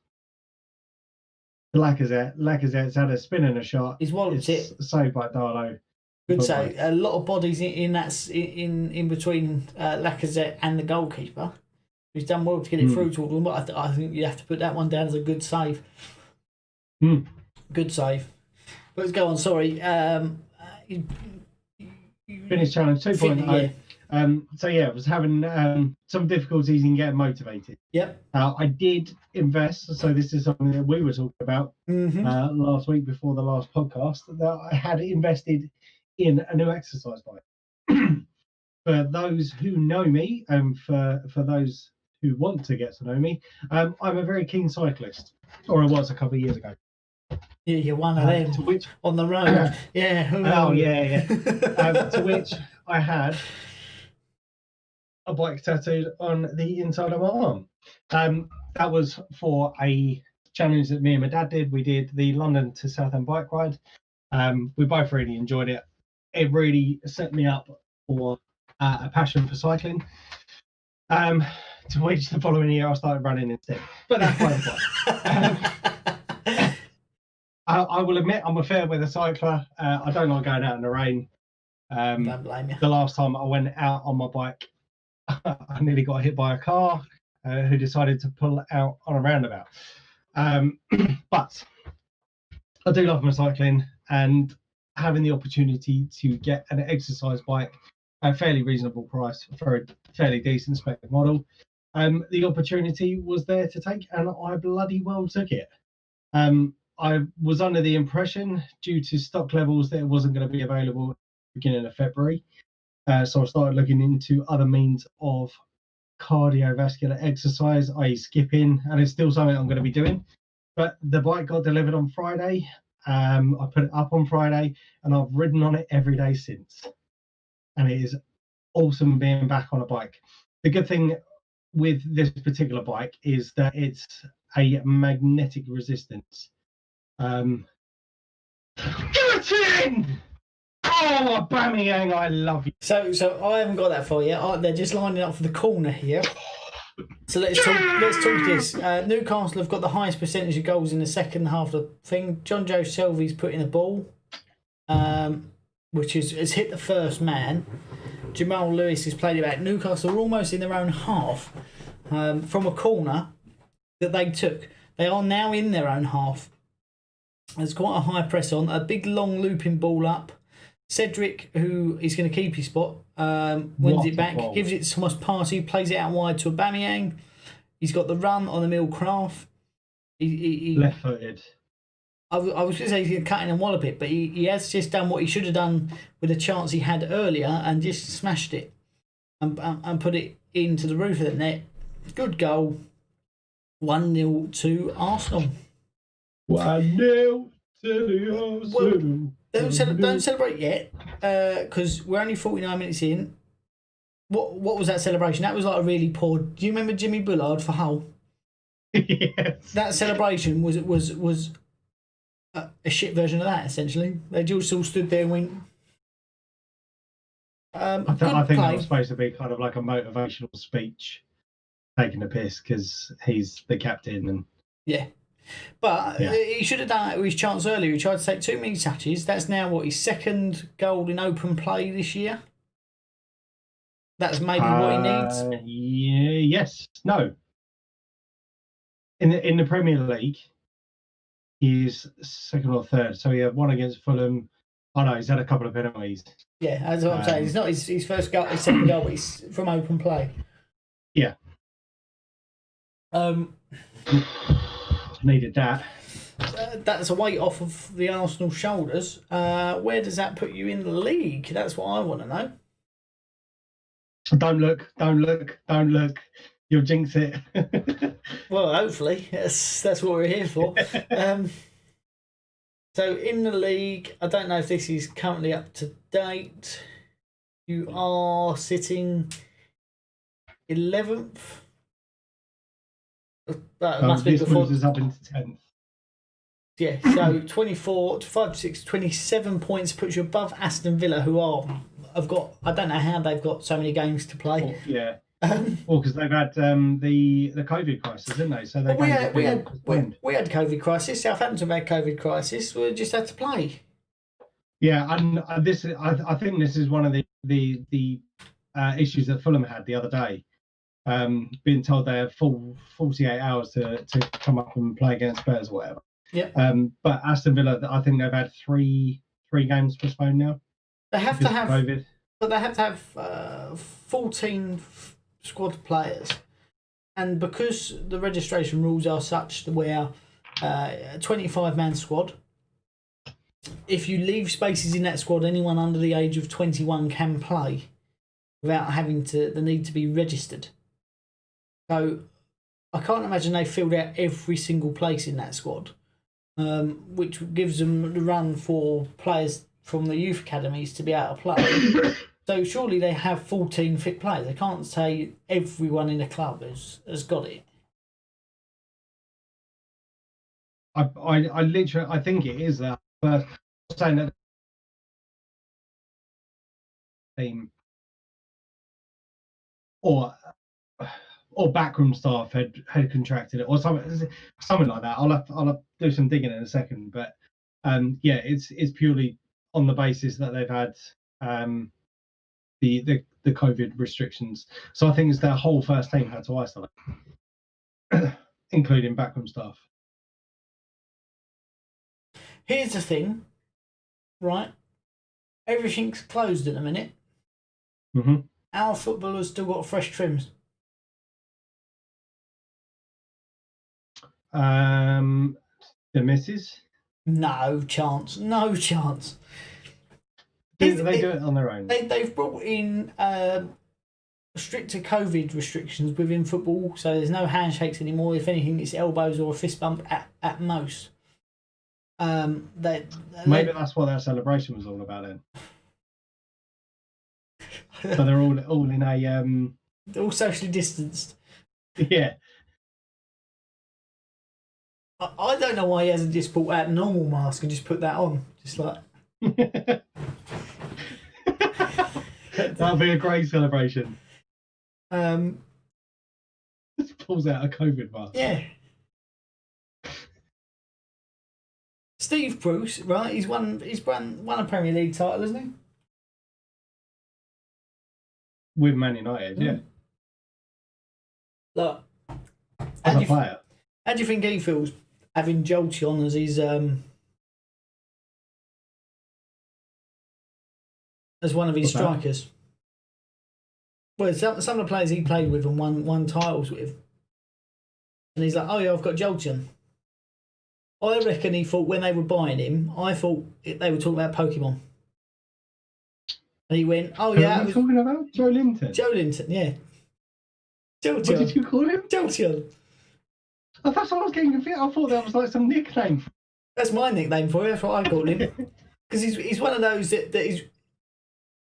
Lacazette's had a spin and a shot. He's walloped it. Saved by Darlow. Good save. A lot of bodies in between Lacazette and the goalkeeper. He's done well to get it through to him, but I think you have to put that one down as a good save. Good save. But let's go on. Sorry. Fitness Challenge 2.0. So yeah, I was having some difficulties in getting motivated. Yep. I did invest, so this is something that we were talking about last week before the last podcast, that I had invested in a new exercise bike. For those who know me, and for those who want to get to know me, I'm a very keen cyclist, or I was a couple of years ago. Yeah, you're one of them on the road. Yeah. Oh, yeah. To which I had a bike tattooed on the inside of my arm. That was for a challenge that me and my dad did. We did the London to Southend bike ride. We both really enjoyed it. It really set me up for a passion for cycling. To which the following year I started running instead. But that's by the way. I will admit I'm a fair weather cycler. I don't like going out in the rain. Don't blame you. The last time I went out on my bike, I nearly got hit by a car who decided to pull out on a roundabout. But I do love my cycling, and having the opportunity to get an exercise bike at a fairly reasonable price for a fairly decent spec model, the opportunity was there to take, and I bloody well took it. I was under the impression, due to stock levels, that it wasn't going to be available at the beginning of February. So I started looking into other means of cardiovascular exercise, i.e. skipping, and it's still something I'm going to be doing. But the bike got delivered on Friday. I put it up on Friday, and I've ridden on it every day since. And it is awesome being back on a bike. The good thing with this particular bike is that it's a magnetic resistance. Guillotine! Oh, Aubameyang, I love you. So I haven't got that for you. They're just lining up for the corner here. So let's talk this. Newcastle have got the highest percentage of goals in the second half of the thing. John Joe Shelby's put in a ball, which has hit the first man. Jamal Lewis has played it back. Newcastle are almost in their own half from a corner that they took. They are now in their own half. There's quite a high press on, a big long looping ball up. Cedric, who is going to keep his spot, wins it back, gives it to Thomas Partey, plays it out wide to Aubameyang. He's got the run on the Mill Craft. He left-footed. I was going to say he's going to cut in and wallop it, but he has just done what he should have done with a chance he had earlier and just smashed it and put it into the roof of the net. Good goal. 1-0 to Arsenal. 1-0 to the Arsenal. Well, don't celebrate yet, because we're only 49 minutes in. What was that celebration? That was like a really poor. Do you remember Jimmy Bullard for Hull? Yes. That celebration was a shit version of that. Essentially, they just all stood there and went. I think that was supposed to be kind of like a motivational speech, taking a piss because he's the captain and. Yeah. But he should have done it with his chance earlier. He tried to take too many touches. That's now his second goal in open play this year. That's maybe what he needs. Yeah. Yes. No. In the Premier League, he's second or third. So he had one against Fulham. Oh no, he's had a couple of penalties. Yeah, that's what I'm saying. It's not his first goal, his second goal, but it's from open play. Yeah. Needed that. That's a weight off of the Arsenal shoulders. Where does that put you in the league? That's what I want to know. Don't look. You'll jinx it. Well, hopefully. That's what we're here for. So in the league, I don't know if this is currently up to date. You are sitting 11th. That must be before. This up into 10th. Yeah, so 24, 5, 6, 27 points puts you above Aston Villa, who have got. I don't know how they've got so many games to play. Well, yeah. Well, because they've had the COVID crisis, didn't they? So we had COVID crisis. Southampton had COVID crisis. We just had to play. Yeah, and I think this is one of the issues that Fulham had the other day. Being told they have full 48 hours to come up and play against Spurs or whatever. Yeah. But Aston Villa, I think they've had three games postponed now. They have to have COVID. But they have to have 14 squad players, and because the registration rules are such where a 25-man squad, if you leave spaces in that squad, anyone under the age of 21 can play without having the need to be registered. So I can't imagine they filled out every single place in that squad, which gives them the run for players from the youth academies to be able to play. So surely they have 14 fit players. They can't say everyone in the club has got it. I literally think it is that first saying that team or backroom staff had contracted it or something like that. I'll have to do some digging in a second, but it's purely on the basis that they've had the COVID restrictions. So I think it's their whole first team had to isolate, including backroom staff. Here's the thing, right? Everything's closed at the minute. Mm-hmm. Our footballers still got fresh trims. The missus? No chance. They do it on their own. They've brought in stricter COVID restrictions within football, so there's no handshakes anymore. If anything, it's elbows or a fist bump at most. Maybe that's what that celebration was all about then. So they're all in a they're all socially distanced. Yeah. I don't know why he hasn't just brought out a normal mask and just put that on, just like. That'll be a great celebration. Just pulls out a COVID mask. Yeah. Steve Bruce, right? He's won a Premier League title, hasn't he? With Man United, yeah. Look, as a player. How do you think he feels having Jolty on as his as one of his What's that? strikers. Well, some of the players he played with and won titles with. And he's like, oh yeah, I've got Jolteon. I reckon he thought when they were buying him, I thought they were talking about Pokemon. And he went, oh yeah. Who are you talking about? Joe Linton? Joe Linton, yeah. Jolteon. What did you call him? Jolteon. Oh, that's what I was getting confused. I thought that was like some nickname. That's my nickname for him. That's what I called him. Because he's one of those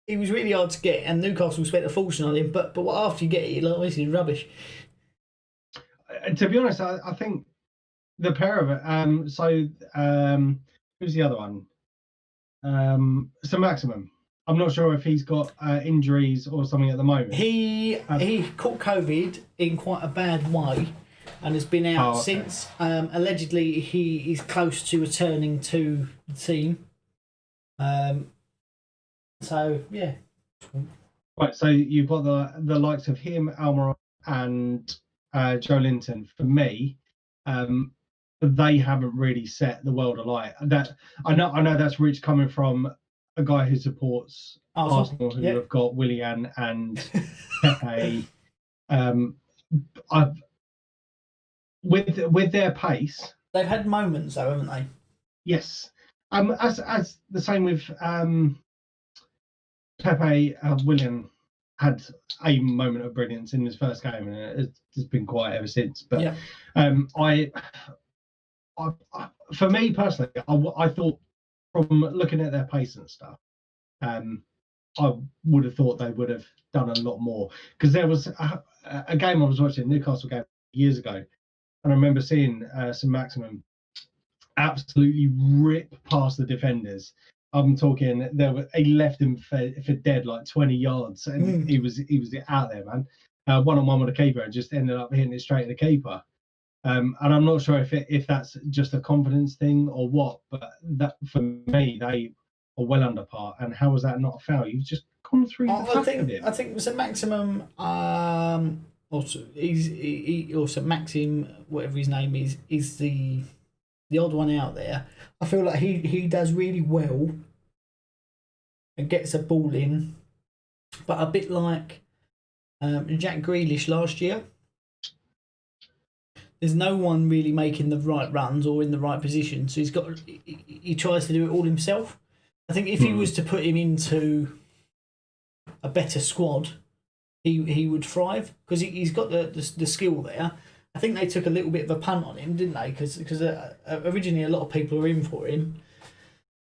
he was really hard to get, and Newcastle spent a fortune on him. But after you get it, you're like, this is rubbish. To be honest, I think the pair of it. Who's the other one? So Maximum. I'm not sure if he's got injuries or something at the moment. He caught COVID in quite a bad way, and has been out since. Allegedly, he is close to returning to the team. So yeah. Right, so you've got the likes of him, Almiron, and Joe Linton. For me, they haven't really set the world alight. That I know that's rich coming from a guy who supports Arsenal, who have got Willian and Pepe. With their pace, they've had moments though, haven't they? Yes. As the same with Pepe. Willian had a moment of brilliance in his first game, and it's been quiet ever since. But for me personally, I thought from looking at their pace and stuff, I would have thought they would have done a lot more, because there was a game I was watching, a Newcastle game years ago, and I remember seeing some Maximum absolutely rip past the defenders. I'm talking, he left him for dead like 20 yards, and he was out there, man. One-on-one with the keeper, and just ended up hitting it straight at the keeper. And I'm not sure if that's just a confidence thing or what, but that for me, they are well under par. And how was that not a foul? You've just gone through the top of it. I think it was a Maximum. Also, he also Maxim, whatever his name is the odd one out there. I feel like he does really well and gets a ball in, but a bit like Jack Grealish last year. There's no one really making the right runs or in the right position, so he tries to do it all himself. I think if he was to put him into a better squad, he would thrive, because he's got the skill there. I think they took a little bit of a punt on him, didn't they? Because originally a lot of people were in for him,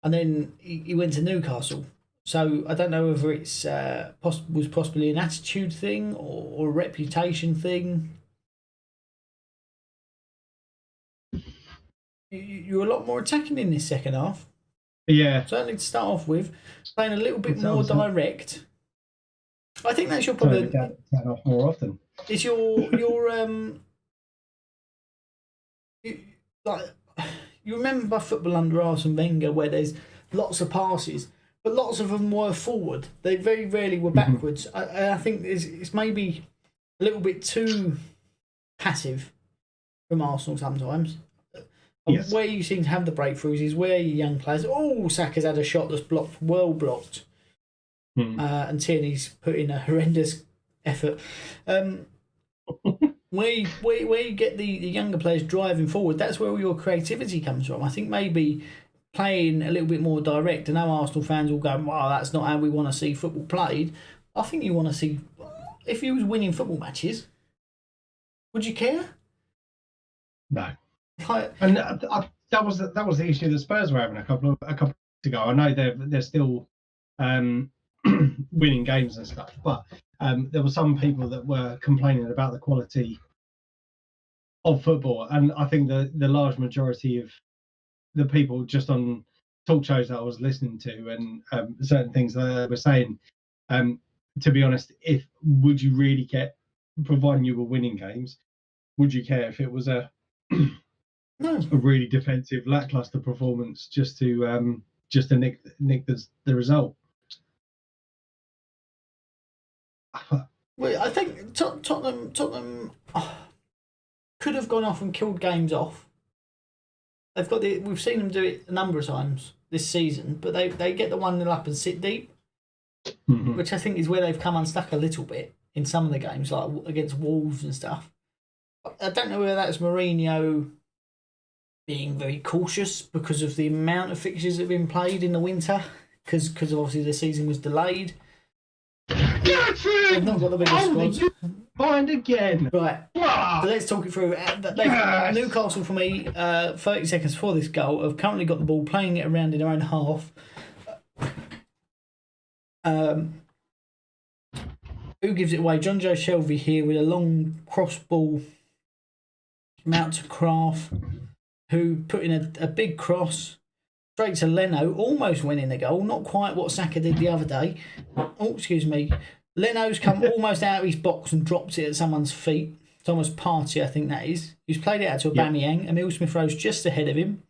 and then he went to Newcastle. So I don't know whether it's was possibly an attitude thing or a reputation thing. You're a lot more attacking in this second half. Yeah. Certainly to start off with, playing a little bit more direct. I think that's your problem. Turn off more often. Is your like, you remember football under Arsene Wenger, where there's lots of passes, but lots of them were forward. They very rarely were backwards. I think it's maybe a little bit too passive from Arsenal sometimes. Yes. Where you seem to have the breakthroughs is where your young players. Oh, Saka's had a shot that's blocked, well blocked, and Tierney's put in a horrendous effort. Where you get the younger players driving forward, that's where all your creativity comes from. I think maybe playing a little bit more direct. I know Arsenal fans will go, wow, that's not how we want to see football played. I think you want to see, if you was winning football matches, would you care? No. And that was the issue that Spurs were having a couple of weeks ago. I know they're still winning games and stuff, but there were some people that were complaining about the quality of football, and I think the large majority of the people just on talk shows that I was listening to and certain things that they were saying, to be honest, would you really care, providing you were winning games, would you care if it was a really defensive, lackluster performance just to nick the result? Well, I think Tottenham could have gone off and killed games off. They've got we've seen them do it a number of times this season, but they get the 1-0 up and sit deep. which I think is where they've come unstuck a little bit in some of the games, like against Wolves and stuff. I don't know whether that's Mourinho being very cautious because of the amount of fixtures that have been played in the winter, because obviously the season was delayed. They've not got the biggest squads. Find again. Right. So let's talk it through. Newcastle, for me, 30 seconds before this goal, have currently got the ball, playing it around in their own half. Who gives it away? John Joe Shelby here with a long cross ball out to Kraft, who put in a big cross straight to Leno, almost winning the goal. Not quite what Saka did the other day. Oh, excuse me. Leno's come almost out of his box and dropped it at someone's feet. Thomas Partey, I think that is. He's played it out to Aubameyang. Emile Smith-Rowe's just ahead of him.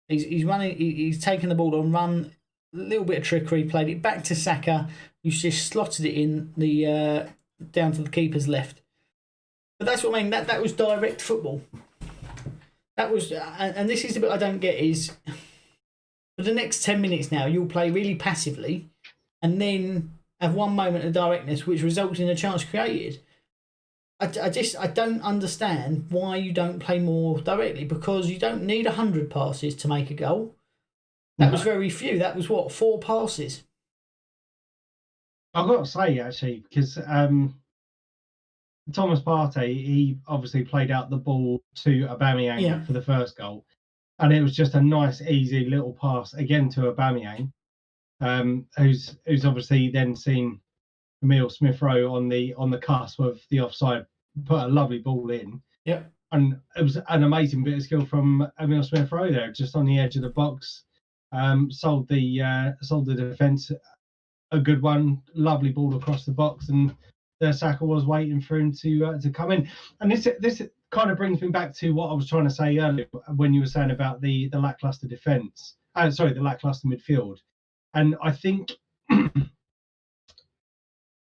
He's running. He's taken the ball on run. A little bit of trickery. Played it back to Saka. He's just slotted it in the down to the keeper's left. But that's what I mean. That was direct football. That was, and this is the bit I don't get is for the next 10 minutes now you'll play really passively, and then have one moment of directness which results in a chance created. I don't understand why you don't play more directly, because you don't need 100 passes to make a goal. That was very few. That was what, 4 passes. I've got to say actually, because Thomas Partey, he obviously played out the ball to Aubameyang for the first goal, and it was just a nice, easy little pass again to Aubameyang, who's obviously then seen Emile Smith-Rowe on the cusp of the offside, put a lovely ball in. Yeah, and it was an amazing bit of skill from Emile Smith-Rowe there, just on the edge of the box, sold the defence a good one, lovely ball across the box, and Saka was waiting for him to come in. And this kind of brings me back to what I was trying to say earlier when you were saying about the lacklustre defence. The lacklustre midfield. And I think we're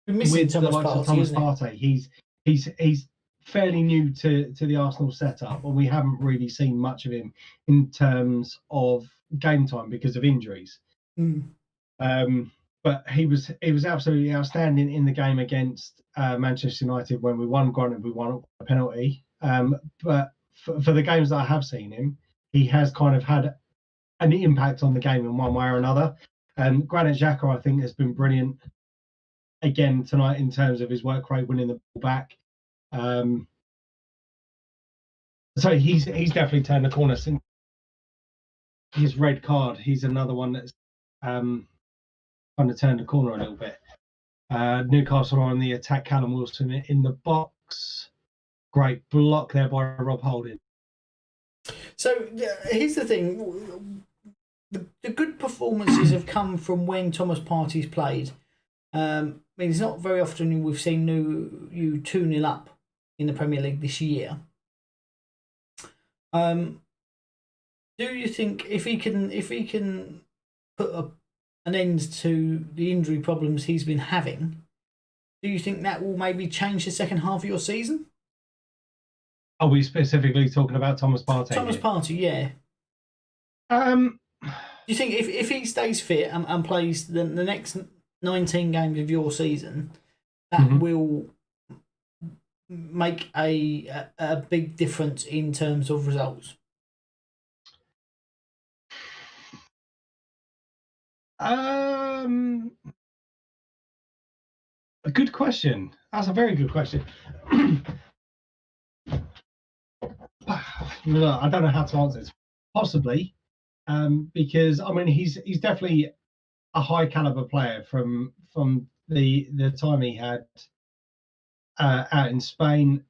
missing with Thomas the likes of Thomas Partey, he's fairly new to the Arsenal setup, and we haven't really seen much of him in terms of game time because of injuries. But he was absolutely outstanding in the game against Manchester United when we won. Granted, we won a penalty. But for the games that I have seen him, he has kind of had an impact on the game in one way or another. Granit Xhaka, I think, has been brilliant again tonight in terms of his work rate, winning the ball back. So he's definitely turned the corner since his red card. He's another one that's kind of turned the corner a little bit. Newcastle are on the attack. Callum Wilson in the box. Great block there by Rob Holding. So here's the thing. The good performances have come from when Thomas Partey's played. I mean, it's not very often we've seen you 2-0 up in the Premier League this year. Do you think if he can put an end to the injury problems he's been having, do you think that will maybe change the second half of your season? Are we specifically talking about Thomas Partey? Thomas Partey, yeah. Do you think if he stays fit and plays the next 19 games of your season, that will make a big difference in terms of results? A good question. That's a very good question. Look, I don't know how to answer this. Possibly, because I mean he's definitely a high caliber player from the time he had out in Spain.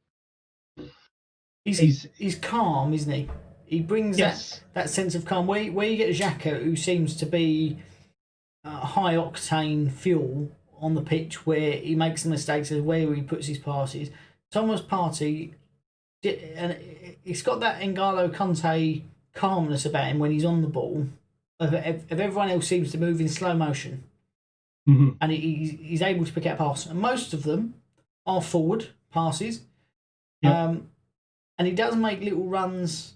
He's calm, isn't he? He brings that sense of calm. Where you get Xhaka, who seems to be high octane fuel on the pitch, where he makes the mistakes of where he puts his passes. Thomas Partey, and he's got that N'Golo Kante calmness about him when he's on the ball. Of everyone else seems to move in slow motion, and he's able to pick out pass. And most of them are forward passes, and he does make little runs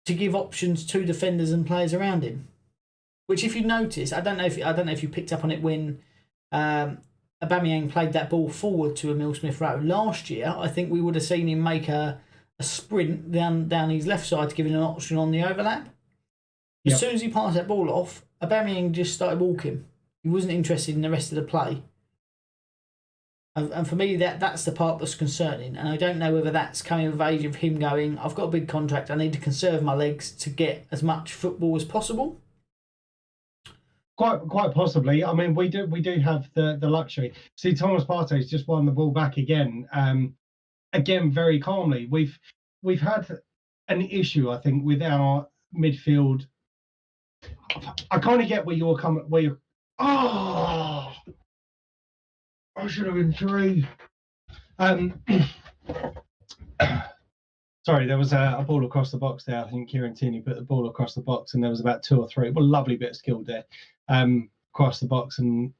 to give options to defenders and players around him. Which, if you notice, I don't know if you picked up on it when Aubameyang played that ball forward to Emile Smith-Rowe last year. I think we would have seen him make a sprint down his left side to give him an option on the overlap. As soon as he passed that ball off, Aubameyang just started walking. He wasn't interested in the rest of the play. And for me, that's the part that's concerning. And I don't know whether that's coming of age of him going, I've got a big contract, I need to conserve my legs to get as much football as possible. Quite possibly. I mean, we do have the luxury. See, Thomas Partey's just won the ball back again. Again, very calmly. We've had an issue, I think, with our midfield. I kind of get where you're coming. I should have been 3. Sorry, there was a ball across the box there. I think Kieran Tierney put the ball across the box, and there was about 2 or 3. Well, lovely bit of skill there. Across the box, and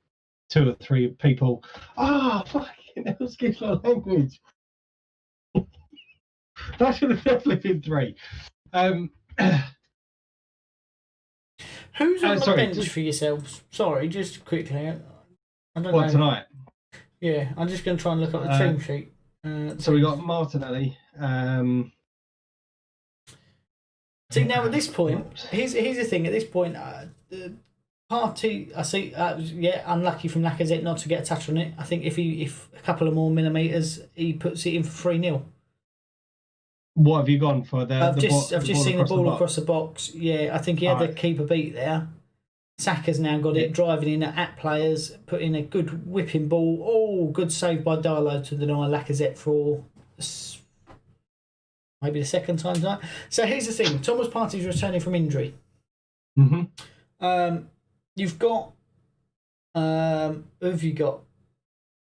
2 or 3 people. Fucking hell, excuse my language. That should have definitely been 3. Who's on the bench for yourselves? Sorry, just quickly. I don't know. Tonight? Yeah, I'm just going to try and look up the team sheet. So we got Martinelli. See, now at this point, here's the thing. At this point, Partey, I see, unlucky from Lacazette not to get a touch on it. I think if a couple of more millimetres, he puts it in for 3-0. What have you gone for? I've just seen the ball across the box. Yeah, I think he had the keeper beat there. Saka's now got it, driving in at players, putting a good whipping ball. Oh, good save by Darlow to deny Lacazette for maybe the second time tonight. So here's the thing: Thomas Partey's returning from injury. Mm-hmm. You've got who have you got?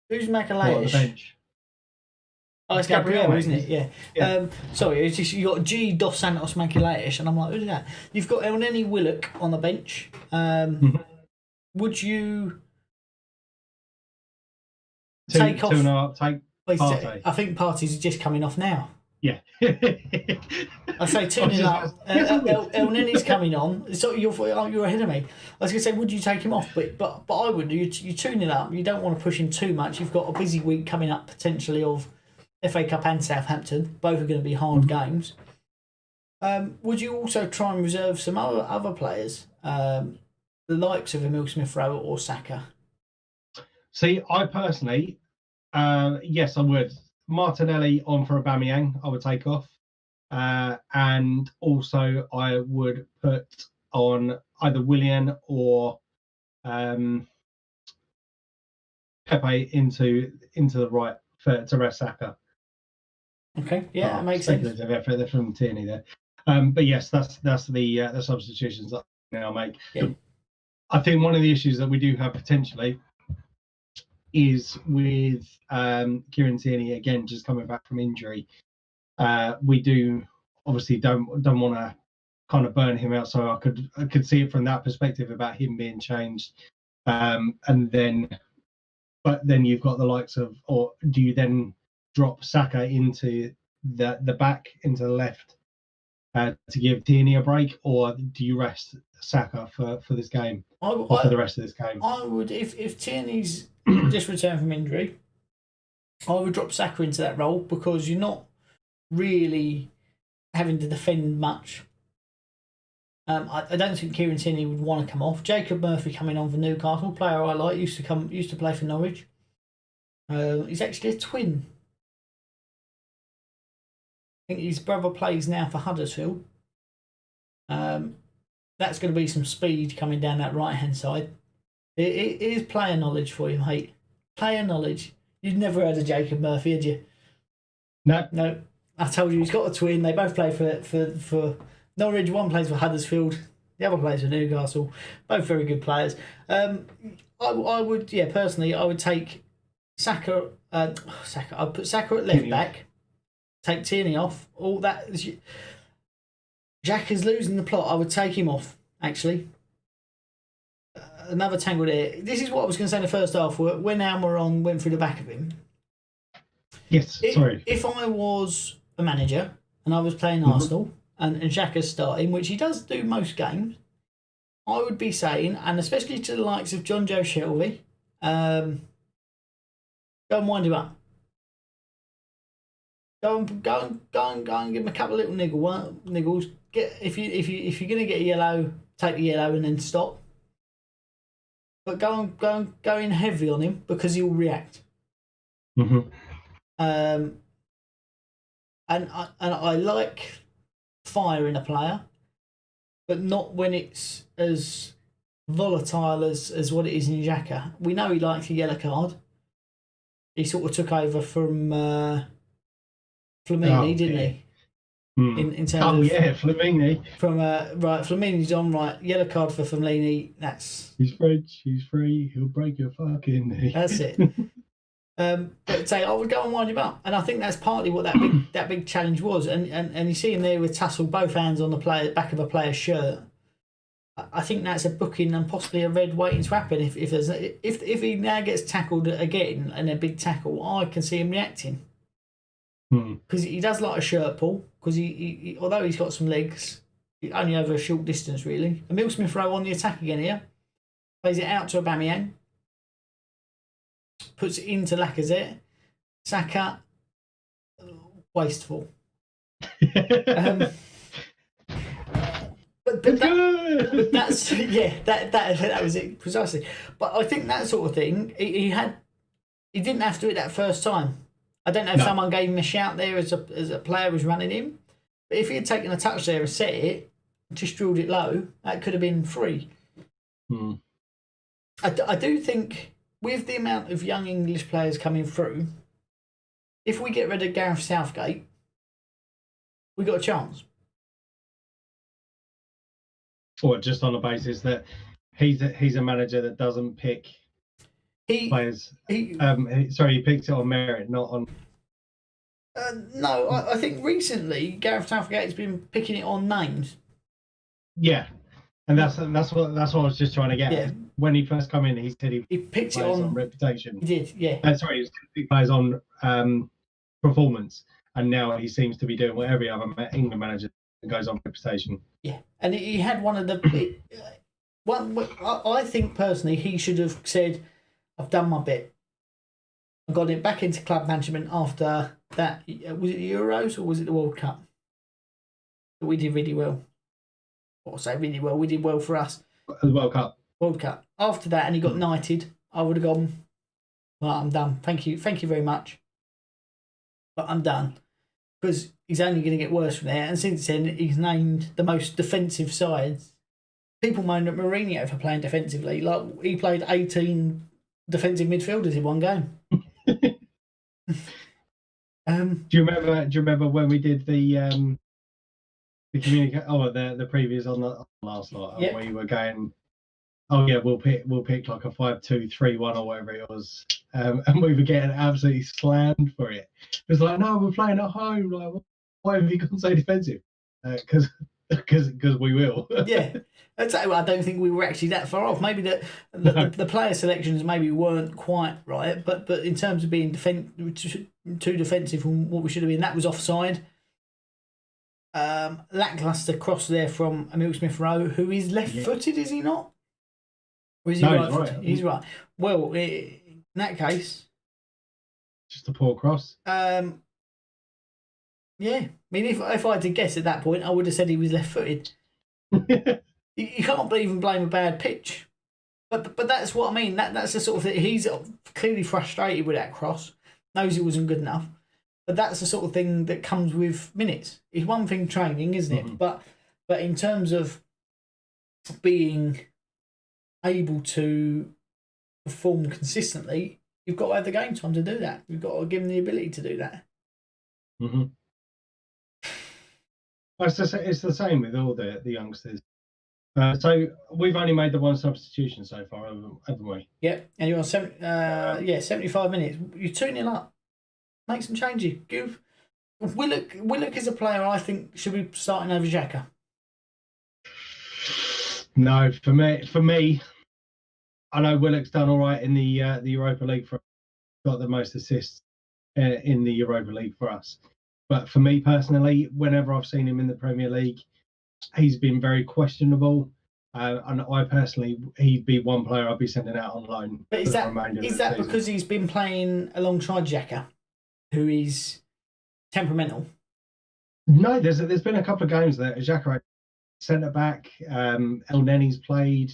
Who's Magalhaes? On the bench. Oh, it's Gabriel, isn't it? Yeah. Sorry, it's just you got G. Dos Santos Magalhaes, and I'm like, who's that? You've got Elneny Willock on the bench. Would you take off? Partey. I think Partey's just coming off now. Yeah. I say 2-0 up. Elneny's coming on. So you're ahead of me. I was going to say, would you take him off? But I would. You're 2-0 up. You don't want to push him too much. You've got a busy week coming up potentially of FA Cup and Southampton. Both are going to be hard games. Would you also try and reserve some other players, the likes of Emile Smith-Rowe or Saka? See, I personally, yes, I would. Martinelli on for Aubameyang, I would take off. And also I would put on either Willian or Pepe into the right to rest Saka. Okay, yeah, that makes sense. Effort from Tierney there. But yes, that's the substitutions that I now make. Yeah. I think one of the issues that we do have potentially is with Kieran Tierney again, just coming back from injury. We do obviously don't want to kind of burn him out, so I could see it from that perspective about him being changed. But then you've got the likes of, or do you then drop Saka into the back into the left to give Tierney a break, or do you rest Saka for this game or for the rest of this game? I would, if Tierney's just returned from injury, I would drop Saka into that role because you're not really having to defend much. I don't think Kieran Tierney would want to come off. Jacob Murphy coming on for Newcastle, player I like, used to play for Norwich. He's actually a twin. I think his brother plays now for Huddersfield. That's going to be some speed coming down that right hand side. It is player knowledge for you, mate. Player knowledge. You'd never heard of Jacob Murphy, had you? No. I told you he's got a twin. They both play for Norwich. One plays for Huddersfield. The other plays for Newcastle. Both very good players. I would, personally, I would take Saka. I'd put Saka at left back. Take Tierney off. All that. Jack is losing the plot. I would take him off, actually. Another tangle there. This is what I was going to say in the first half. When Almiron went through the back of him. Yes, sorry. If I was a manager and I was playing Arsenal and Xhaka's starting, which he does do most games, I would be saying, and especially to the likes of John Joe Shelby, go and wind him up. Go and give him a couple of little niggles. If you're gonna get a yellow, take the yellow and then stop. But go in heavy on him because he'll react. Mm-hmm. And I like fire in a player, but not when it's as volatile as what it is in Xhaka. We know he likes a yellow card. He sort of took over from Flamini, didn't he? In terms of, Flamini. From right, Flamini's on, right. Yellow card for Flamini. He's French. He's free. He'll break your fucking knee. That's it. But say I would go and wind him up, and I think that's partly what that big challenge was. And you see him there with tussle, both hands on the back of a player's shirt. I think that's a booking and possibly a red waiting to happen. If he now gets tackled again and a big tackle, I can see him reacting because he does like a shirt pull. Because he although he's got some legs, only over a short distance really. Emile Smith-Rowe on the attack again here, plays it out to Aubameyang. Puts it into Lacazette. Saka, wasteful. But that's that was it precisely. But I think that sort of thing he didn't have to do it that first time. I don't know if someone gave him a shout there as a player was running him. But if he had taken a touch there and set it, just drilled it low, that could have been free. I do think with the amount of young English players coming through, if we get rid of Gareth Southgate, we got a chance. Or just on the basis that he's a manager that doesn't pick players. He picks it on merit, not on. No, I think recently Gareth Southgate's been picking it on names. Yeah, and that's what I was just trying to get. Yeah. When he first came in, he said he picked it on reputation. He did, yeah. He plays on performance, and now he seems to be doing what every other England manager goes on reputation. Yeah, and he had one of the I think personally he should have said, "I've done my bit. I got it back into club management after that." Was it the Euros or was it the World Cup? But we did really well. Or say really well. We did well for us. The World Cup. World Cup. After that, and he got knighted. I would have gone, well, I'm done. Thank you very much. But I'm done. Because he's only going to get worse from there. And since then, he's named the most defensive sides. People moan at Mourinho for playing defensively. Like, he played 18 defensive midfielders in one game. Do you remember when we did the the previews on the last night where you were going, oh yeah, we'll pick like a 5-2-3-1 or whatever it was, and we were getting absolutely slammed for it. It was like, no, we're playing at home. Like, why have you gone so defensive? Because we will. Yeah, I don't think we were actually that far off. Maybe the player selections maybe weren't quite right, but in terms of being too defensive from what we should have been, that was offside. Lackluster cross there from Emile Smith-Rowe, who is left-footed, is he not? Or is he right-footed? He's right. Well, in that case, just a poor cross. Yeah, I mean, if I had to guess at that point, I would have said he was left-footed. You can't even blame a bad pitch, but that's what I mean. That's the sort of thing. He's clearly frustrated with that cross. Knows it wasn't good enough. But that's the sort of thing that comes with minutes. It's one thing training, isn't it? But in terms of being able to perform consistently, you've got to have the game time to do that. You've got to give them the ability to do that. It's the same with all the youngsters. So we've only made the one substitution so far, haven't we? Yeah, and you're on 75 minutes. You're 2-0 up. Make some changes. Give Willock is a player I think should be starting over Xhaka. No, for me, I know Willock's done all right in the Europa League got the most assists in the Europa League for us. But for me personally, whenever I've seen him in the Premier League, he's been very questionable. And I personally, he'd be one player I'd be sending out on loan. But is that because he's been playing alongside Xhaka, who is temperamental? No, there's been a couple of games there. Xhaka centre back, El Nenny's played.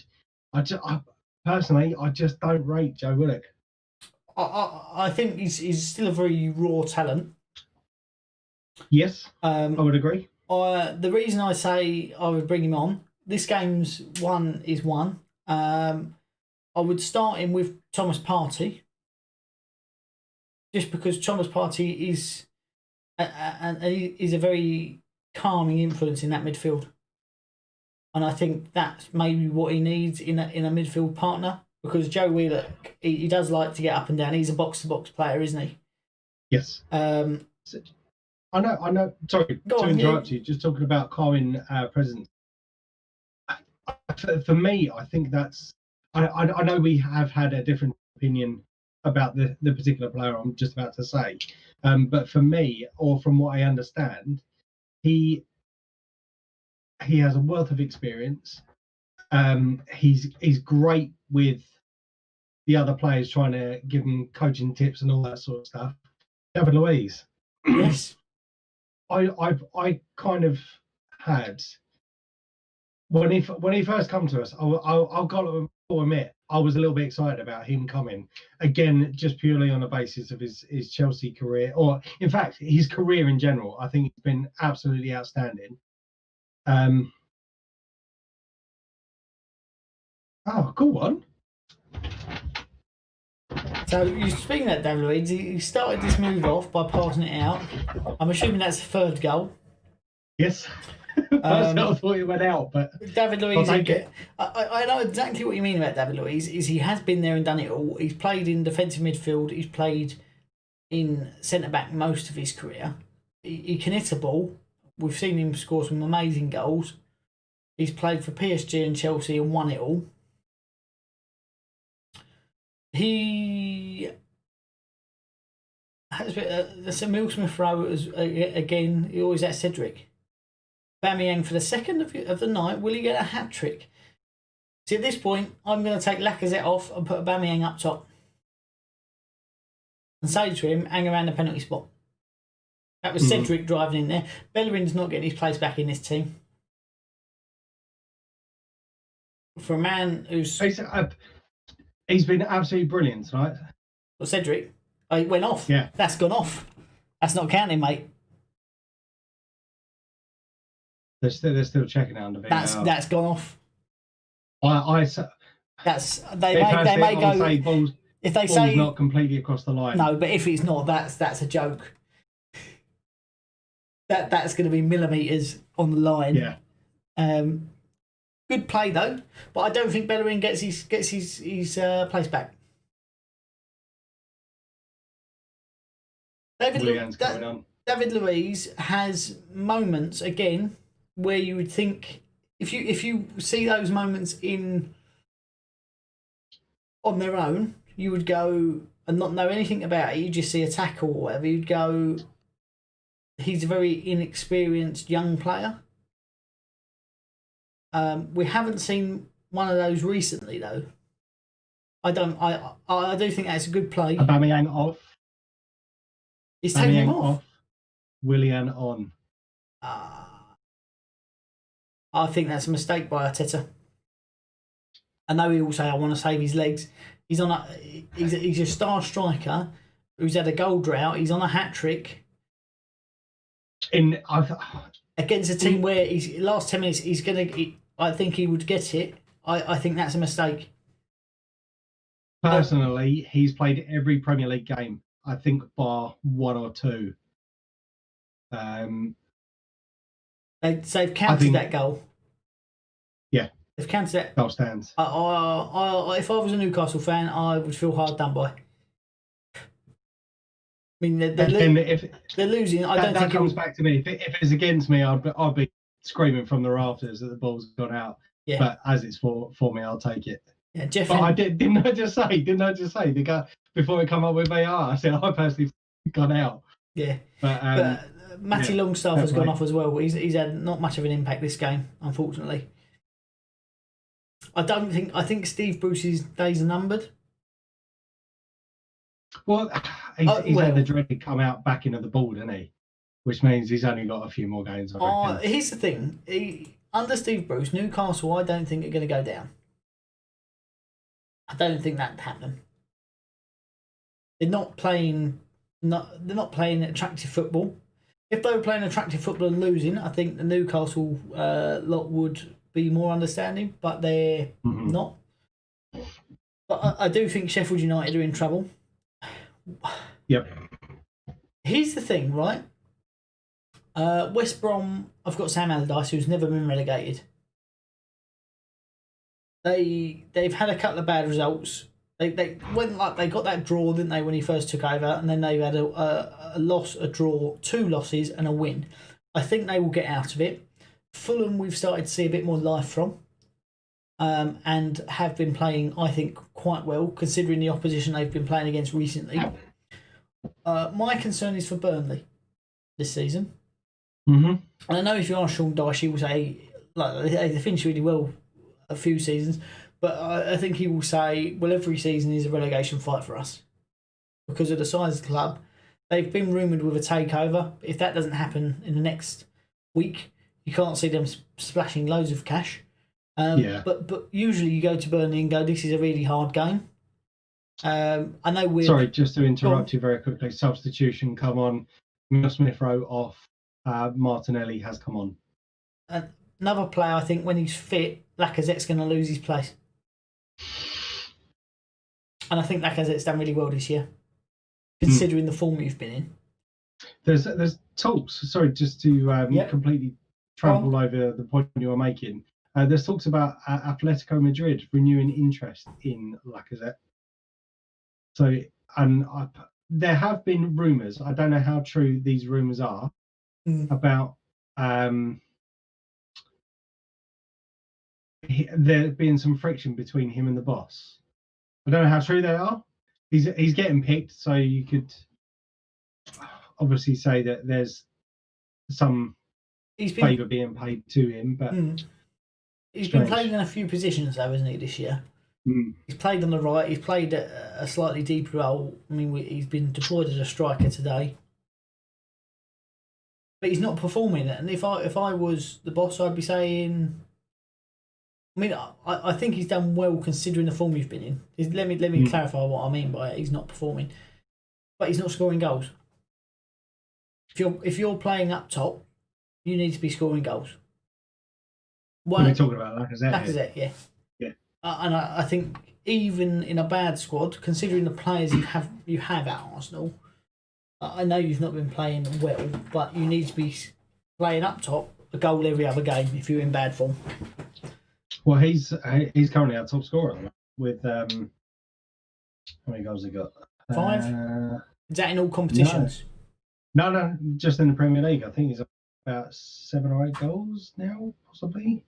Personally, I just don't rate Joe Willock. I think he's still a very raw talent. Yes, I would agree. The reason I say I would bring him on, this game's one is one. I would start him with Thomas Partey, just because Thomas Partey is a very calming influence in that midfield, and I think that's maybe what he needs in a midfield partner. Because Joe Wheeler, he does like to get up and down. He's a box-to-box player, isn't he? Yes. I know. Sorry to interrupt you. Just talking about calming presence. For me, I think that's. I know we have had a different opinion about the particular player I'm just about to say, but for me, or from what I understand, he has a wealth of experience. He's great with the other players, trying to give him coaching tips and all that sort of stuff. David Luiz. Yes. I kind of had when he first come to us. I'll got to admit I was a little bit excited about him coming again, just purely on the basis of his Chelsea career, or in fact his career in general. I think he's been absolutely outstanding. Oh, cool one. So, you're speaking of David Luiz, he started this move off by passing it out. I'm assuming that's the third goal. Yes. I thought it went out, but David Luiz, I know exactly what you mean about David Luiz. Is he has been there and done it all. He's played in defensive midfield. He's played in centre back most of his career. He can hit a ball. We've seen him score some amazing goals. He's played for PSG and Chelsea and won it all. He has been the Emile Smith Rowe again. He always has Cedric. Aubameyang for the second of the night. Will he get a hat trick? See, at this point, I'm going to take Lacazette off and put Aubameyang up top, and say to him, hang around the penalty spot. That was Cedric driving in there. Bellerin's not getting his place back in this team. For a man who's he's been absolutely brilliant tonight. Well, Cedric, it went off. Yeah, that's gone off. That's not counting, mate. They're still checking it under VAR. That's gone off. They may go. Say balls, if they say not completely across the line. No, but if it's not, that's a joke. That's going to be millimetres on the line. Yeah. Good play though, but I don't think Bellerin gets his place back. David Luiz has moments again where you would think if you see those moments on their own, you would go and not know anything about it. You just see a tackle or whatever. You'd go, he's a very inexperienced young player. We haven't seen one of those recently, though. I do think that's a good play. Aubameyang off. He's taking him off. Willian on. I think that's a mistake by Arteta. I know he will say, "I want to save his legs." He's a star striker who's had a goal drought. He's on a hat trick. Against a team where he's last 10 minutes, I think he would get it. I think that's a mistake. Personally, he's played every Premier League game. I think bar one or two. They've counted that goal. Yeah, they've counted that. Goal stands. If I was a Newcastle fan, I would feel hard done by. I mean, they're losing. I don't think that comes back to me. If it's against me, I'd be screaming from the rafters that the ball's gone out. Yeah. But as it's for me, I'll take it. Yeah, Jeff. But I didn't I just say the guy before we come up with VAR? I said I personally gone out. Yeah. But Matty Longstaff has gone off as well. He's had not much of an impact this game, unfortunately. I think Steve Bruce's days are numbered. Well, he's had the dreaded come out back into the ball, didn't he? Which means he's only got a few more games. I reckon. Here's the thing: under Steve Bruce, Newcastle, I don't think are going to go down. I don't think that'd happen. They're not playing. They're not playing attractive football. If they were playing attractive football and losing, I think the Newcastle lot would be more understanding. But they're not. But I do think Sheffield United are in trouble. Yep. Here's the thing, right? West Brom, I've got Sam Allardyce, who's never been relegated. They've had a couple of bad results. They went like they got that draw, didn't they, when he first took over, and then they've had a loss, a draw, 2 losses, and a win. I think they will get out of it. Fulham, we've started to see a bit more life from, and have been playing, I think, quite well considering the opposition they've been playing against recently. My concern is for Burnley this season. And I know if you ask Sean Dyche, he will say like they finished really well a few seasons, but I think he will say, well, every season is a relegation fight for us because of the size of the club. They've been rumoured with a takeover. If that doesn't happen in the next week, you can't see them splashing loads of cash. But usually you go to Burnley and go, this is a really hard game. I know we're... Sorry, just to interrupt you very quickly. Substitution come on. Smith Rowe off. Martinelli has come on. Another player, I think, when he's fit, Lacazette's going to lose his place. And I think Lacazette's done really well this year, considering the form you've been in. There's talks. Sorry, just to completely trample over the point you were making. There's talks about Atletico Madrid renewing interest in Lacazette. So, and there have been rumours. I don't know how true these rumours are about there being some friction between him and the boss. I don't know how true they are. He's getting picked, so you could obviously say that there's some favour being paid to him, but he's been playing in a few positions though, isn't he, this year? He's played on the right. He's played a slightly deeper role. I mean, he's been deployed as a striker today, but he's not performing. And if I was the boss, I'd be saying, I mean, I think he's done well considering the form you've been in. Let me clarify what I mean by it. He's not performing, but he's not scoring goals. If you're playing up top, you need to be scoring goals. What are we talking about? Lacazette, yeah. And I think even in a bad squad, considering the players you have at Arsenal, I know you've not been playing well, but you need to be playing up top a goal every other game if you're in bad form. Well, he's currently our top scorer with how many goals he got? 5. Is that in all competitions? No, just in the Premier League. I think he's about 7 or 8 goals now, possibly.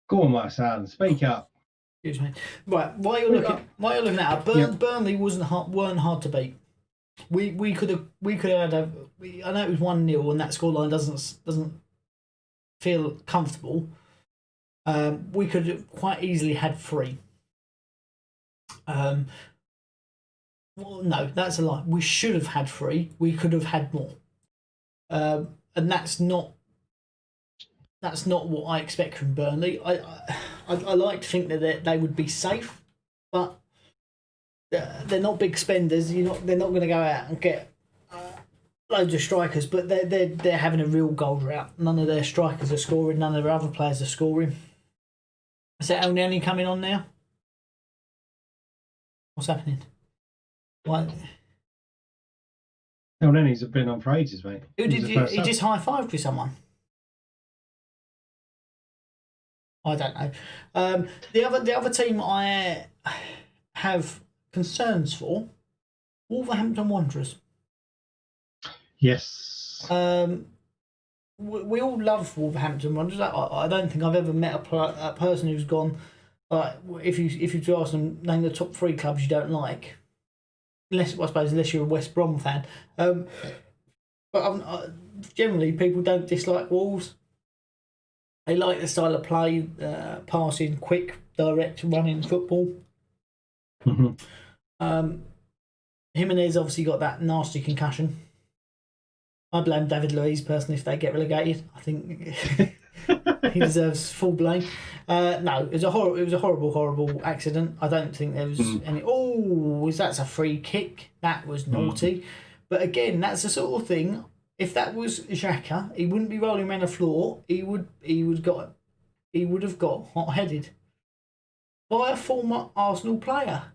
Go on, my son. Speak up. Excuse me. Right, while you're looking at it, Burnley weren't hard to beat. We could have had I know it was 1-0 and that scoreline doesn't feel comfortable. We could have quite easily had 3. Well, no, that's a lie. We should have had 3. We could have had more, and that's not what I expect from Burnley. I like to think that they would be safe, but they're not big spenders. They're not going to go out and get loads of strikers, but they're having a real goal drought. None of their strikers are scoring. None of their other players are scoring. Is that only coming on now? What's happening? What? Elneny's been on for ages, mate. Who did he just high-fived with someone? I don't know. The other team I have concerns for, Wolverhampton Wanderers. Yes. We all love Wolverhampton Wanderers. I don't think I've ever met a person who's gone, if you ask them, name the top 3 clubs you don't like. Unless you're a West Brom fan. But generally people don't dislike Wolves. They like the style of play, passing, quick, direct, running football. Jimenez obviously got that nasty concussion. I blame David Luiz personally if they get relegated. I think he deserves full blame. No, it was a horrible accident. I don't think there was any. Oh, that's a free kick. That was naughty. But again, that's the sort of thing. If that was Xhaka, he wouldn't be rolling around the floor. He would have got hot-headed by a former Arsenal player.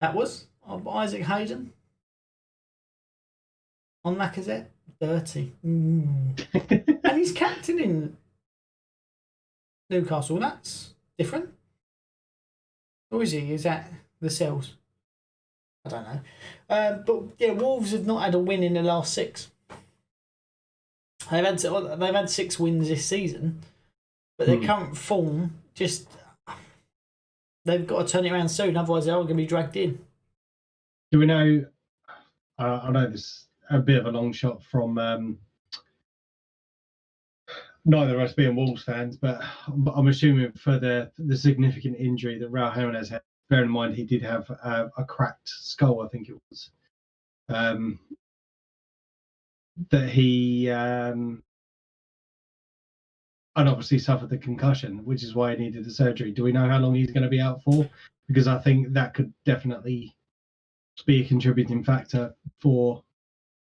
That was Isaac Hayden on Lacazette. Dirty. And he's captain in Newcastle. That's different. Or is he? Is that the Cells? I don't know. But yeah, Wolves have not had a win in the last 6. They've had 6 wins this season, but their current form just, they've got to turn it around soon. Otherwise, they're all going to be dragged in. Do we know? I know this is a bit of a long shot from neither of us being Wolves fans, but I'm assuming for the significant injury that Raul Jimenez had. Bear in mind, he did have a cracked skull, I think it was. That he and obviously suffered the concussion, which is why he needed the surgery. Do we know how long he's going to be out for? Because I think that could definitely be a contributing factor for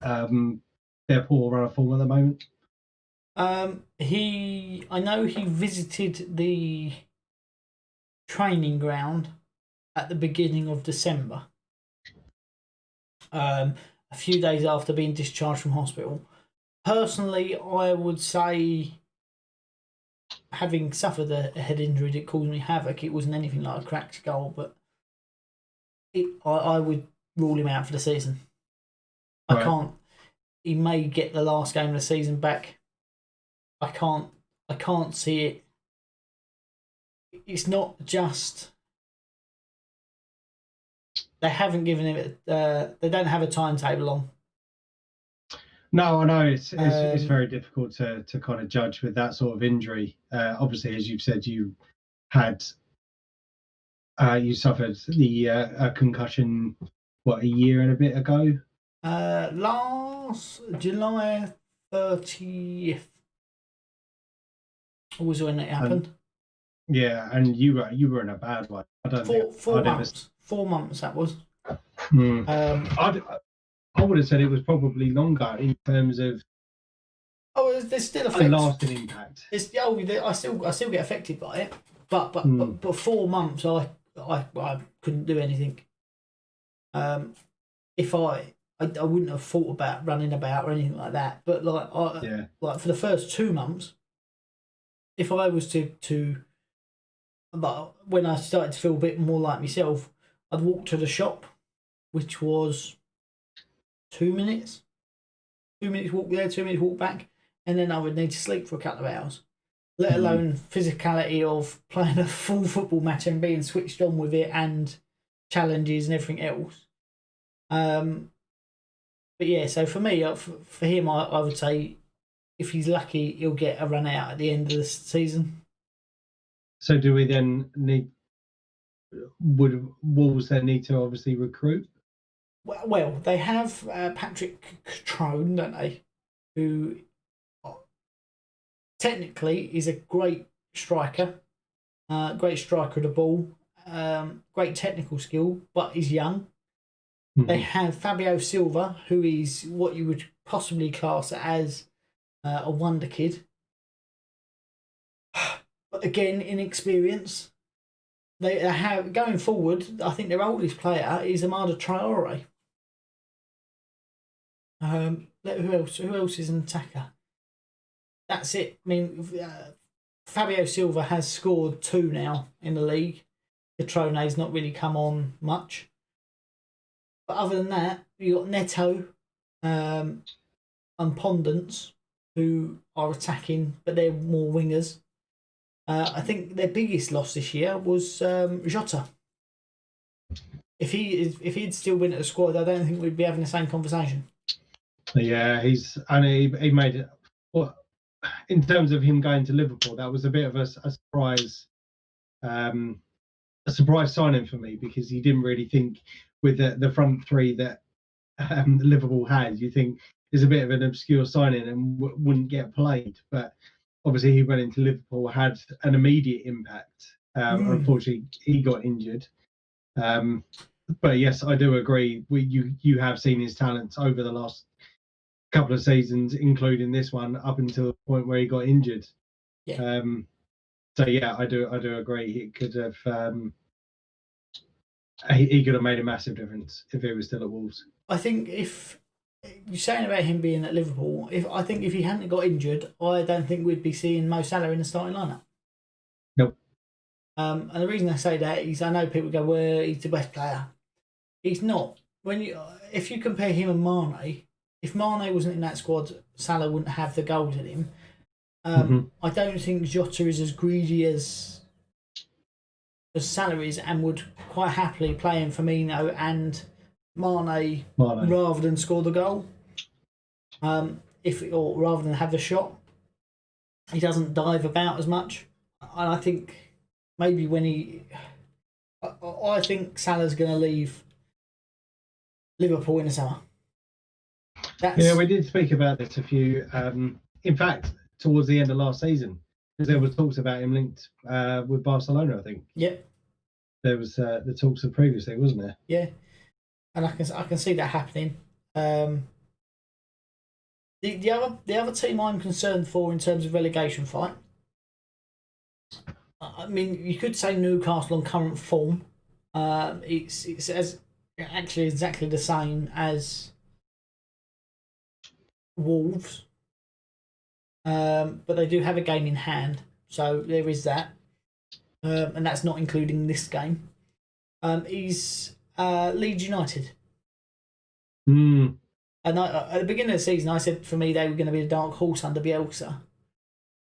their poor run of form at the moment. I know he visited the training ground at the beginning of December, a few days after being discharged from hospital. Personally, I would say, having suffered a head injury that caused me havoc, it wasn't anything like a cracked skull, but I would rule him out for the season. Right. I can't. He may get the last game of the season back. I can't see it. It's not just. They haven't given him. They don't have a timetable on. No, I know it's very difficult to kind of judge with that sort of injury. Obviously, as you've said, you suffered the concussion a year and a bit ago. Last July 30th was when it happened. And you were in a bad way. I don't think 4 months. 4 months that was. I would have said it was probably longer in terms of. Oh, there's still a lasting impact. I still get affected by it, but 4 months I couldn't do anything. If I wouldn't have thought about running about or anything like that. But like for the first 2 months, if I was to but when I started to feel a bit more like myself, I'd walk to the shop, which was 2 minutes. 2 minutes walk there, 2 minutes walk back, and then I would need to sleep for a couple of hours. Let alone physicality of playing a full football match and being switched on with it and challenges and everything else. But yeah, so for me, for him, I would say if he's lucky, he'll get a run out at the end of the season. So do we then would Wolves then need to obviously recruit? Well, they have Patrick Crone, don't they? Who technically is a great striker of the ball, great technical skill, but he's young. They have Fabio Silva, who is what you would possibly class as a wonder kid. But again, inexperience. They have, going forward, I think their oldest player is Amada Traore. Who else is an attacker? That's it. I mean, Fabio Silva has scored 2 now in the league. Catrone's not really come on much. But other than that, you got Neto and Pondence, who are attacking, but they're more wingers. I think their biggest loss this year was Jota. If he'd still been at the squad, I don't think we'd be having the same conversation. Yeah, he made it. Well, in terms of him going to Liverpool, that was a bit of a surprise. A surprise signing for me, because you didn't really think with the front three that Liverpool had, you think is a bit of an obscure signing and wouldn't get played. But obviously he went into Liverpool, had an immediate impact. Unfortunately, he got injured. But yes, I do agree. You have seen his talents over the last couple of seasons, including this one, up until the point where he got injured. Yeah. So yeah, I do agree. He could have he could have made a massive difference if he was still at Wolves. I think if you're saying about him being at Liverpool, I think if he hadn't got injured, I don't think we'd be seeing Mo Salah in the starting lineup. Nope. And the reason I say that is I know people go, well, he's the best player. He's not. If you compare him and Mane, if Mane wasn't in that squad, Salah wouldn't have the goals in him. I don't think Jota is as greedy as Salah is, and would quite happily play in Firmino and Mane rather than score the goal. Or rather than have the shot, he doesn't dive about as much. And I think maybe I think Salah's going to leave Liverpool in the summer. Yeah, we did speak about this a few. In fact, towards the end of last season, because there were talks about him linked with Barcelona, I think. Yeah. There was the talks of previously, wasn't there? Yeah, and I can see that happening. The other team I'm concerned for in terms of relegation fight. I mean, you could say Newcastle on current form. It's actually exactly the same as Wolves. But they do have a game in hand, so there is that. And that's not including this game. Is Leeds United. And at the beginning of the season, I said for me they were going to be a dark horse under Bielsa.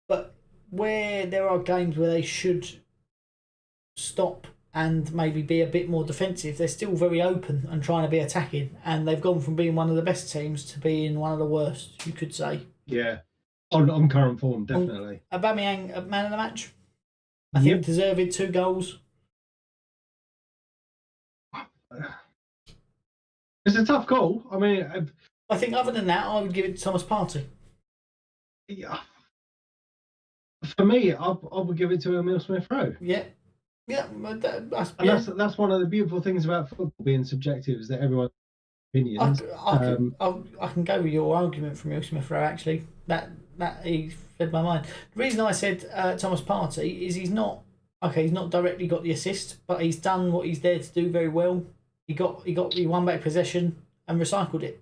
But where there are games where they should stop and maybe be a bit more defensive, they're still very open and trying to be attacking. And they've gone from being one of the best teams to being one of the worst, you could say. Yeah, on current form, definitely. Aubameyang, man of the match. I think deserved 2 goals. It's a tough goal. I mean, I think other than that, I would give it to Thomas Partey. Yeah. For me, I would give it to Emile Smith-Rowe. Yeah. That's one of the beautiful things about football being subjective, is that everyone's opinions. I can go with your argument from Emile Smith-Rowe, actually. That he fed my mind. The reason I said Thomas Partey is he's not directly got the assist, but he's done what he's there to do very well. He won back possession and recycled it.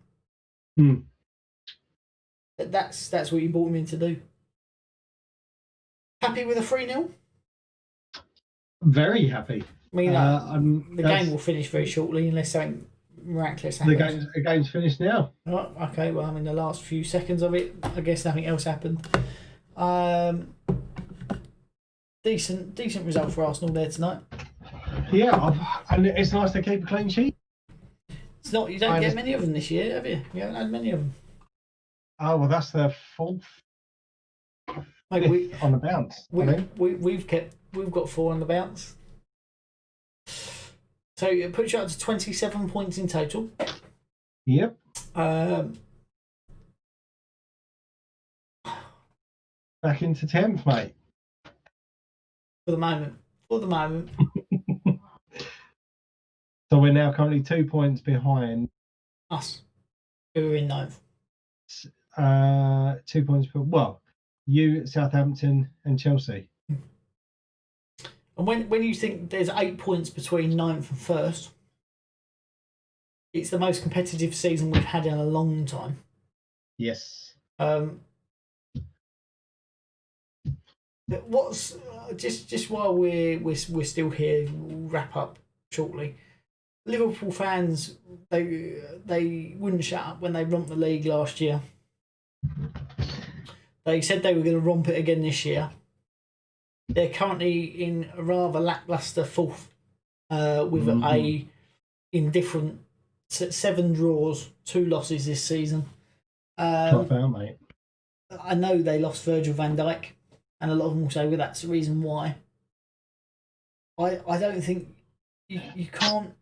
That's what you brought him in to do. Happy with a 3-0? Very happy. I mean, the game will finish very shortly unless something miraculous happens. The game's finished now. Oh, okay, well, I mean, the last few seconds of it, I guess nothing else happened. Decent result for Arsenal there tonight. Yeah, and it's nice to keep a clean sheet. It's not. You don't get many of them this year, have you? You haven't had many of them. Oh well, that's the 4th. Mate, on the bounce. We've got 4 on the bounce. So it puts you up to 27 points in total. Yep. Back into 10th, mate. For the moment. So we're now currently 2 points behind us, who are in 9th. 2 points you, Southampton, and Chelsea. And when you think there's 8 points between 9th and 1st, it's the most competitive season we've had in a long time. Yes. What's just while we're still here, we'll wrap up shortly. Liverpool fans, they wouldn't shut up when they romped the league last year. They said they were going to romp it again this year. They're currently in a rather lacklustre 4th, with a indifferent 7 draws, 2 losses this season. Tough out, mate. I know they lost Virgil van Dijk, and a lot of them will say, well, that's the reason why. I don't think you can't,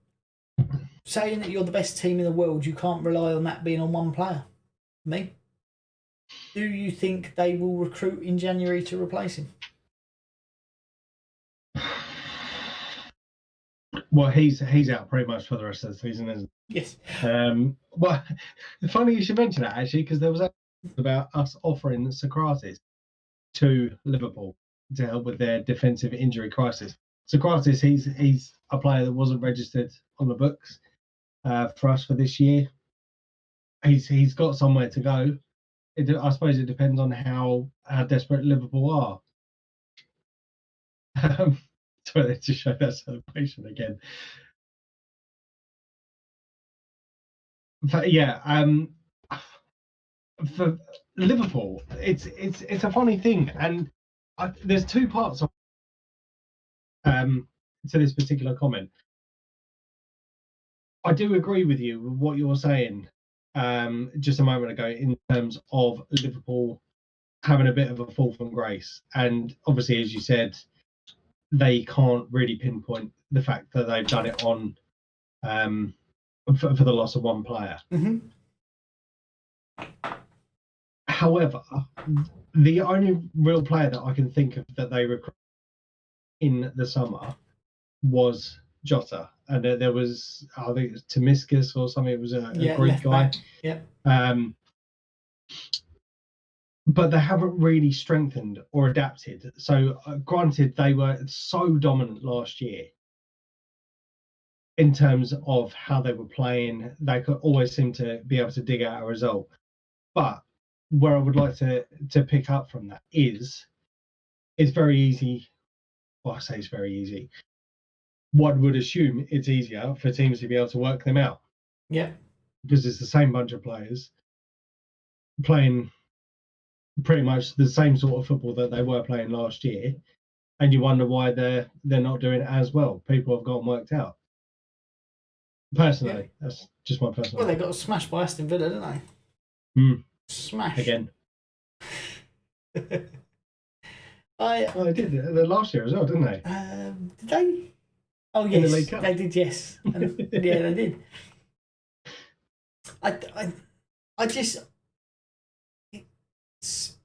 saying that you're the best team in the world, you can't rely on that being on one player. Me? Do you think they will recruit in January to replace him? Well, he's out pretty much for the rest of the season, isn't he? Yes. Well, funny you should mention that, actually, because there was about us offering Socrates to Liverpool to help with their defensive injury crisis. Socrates, he's a player that wasn't registered on the books for us for this year. He's got somewhere to go. I suppose it depends on how desperate Liverpool are. Sorry, to show that celebration again. But yeah, for Liverpool, it's a funny thing, and there's two parts of to this particular comment. I do agree with you with what you're saying just a moment ago in terms of Liverpool having a bit of a fall from grace, and obviously, as you said, they can't really pinpoint the fact that they've done it on for the loss of one player. Mm-hmm. However, the only real player that I can think of that they recruited in the summer was Jota, and there was, I think it was Tomiskas or something. It was a Greek guy. Yeah. But they haven't really strengthened or adapted. So, granted, they were so dominant last year in terms of how they were playing. They could always seem to be able to dig out a result. But where I would like to pick up from that is it's very easy. Well, I say it's very easy. One would assume it's easier for teams to be able to work them out. Yeah. Because it's the same bunch of players playing pretty much the same sort of football that they were playing last year, and you wonder why they're not doing it as well. People have gotten worked out. Personally, that's just my personal. Well, they got smashed by Aston Villa, didn't they? Smashed again. They did the last year as well, didn't they? Did they? Oh yes, they did. Yes, yeah, they did. I just, it's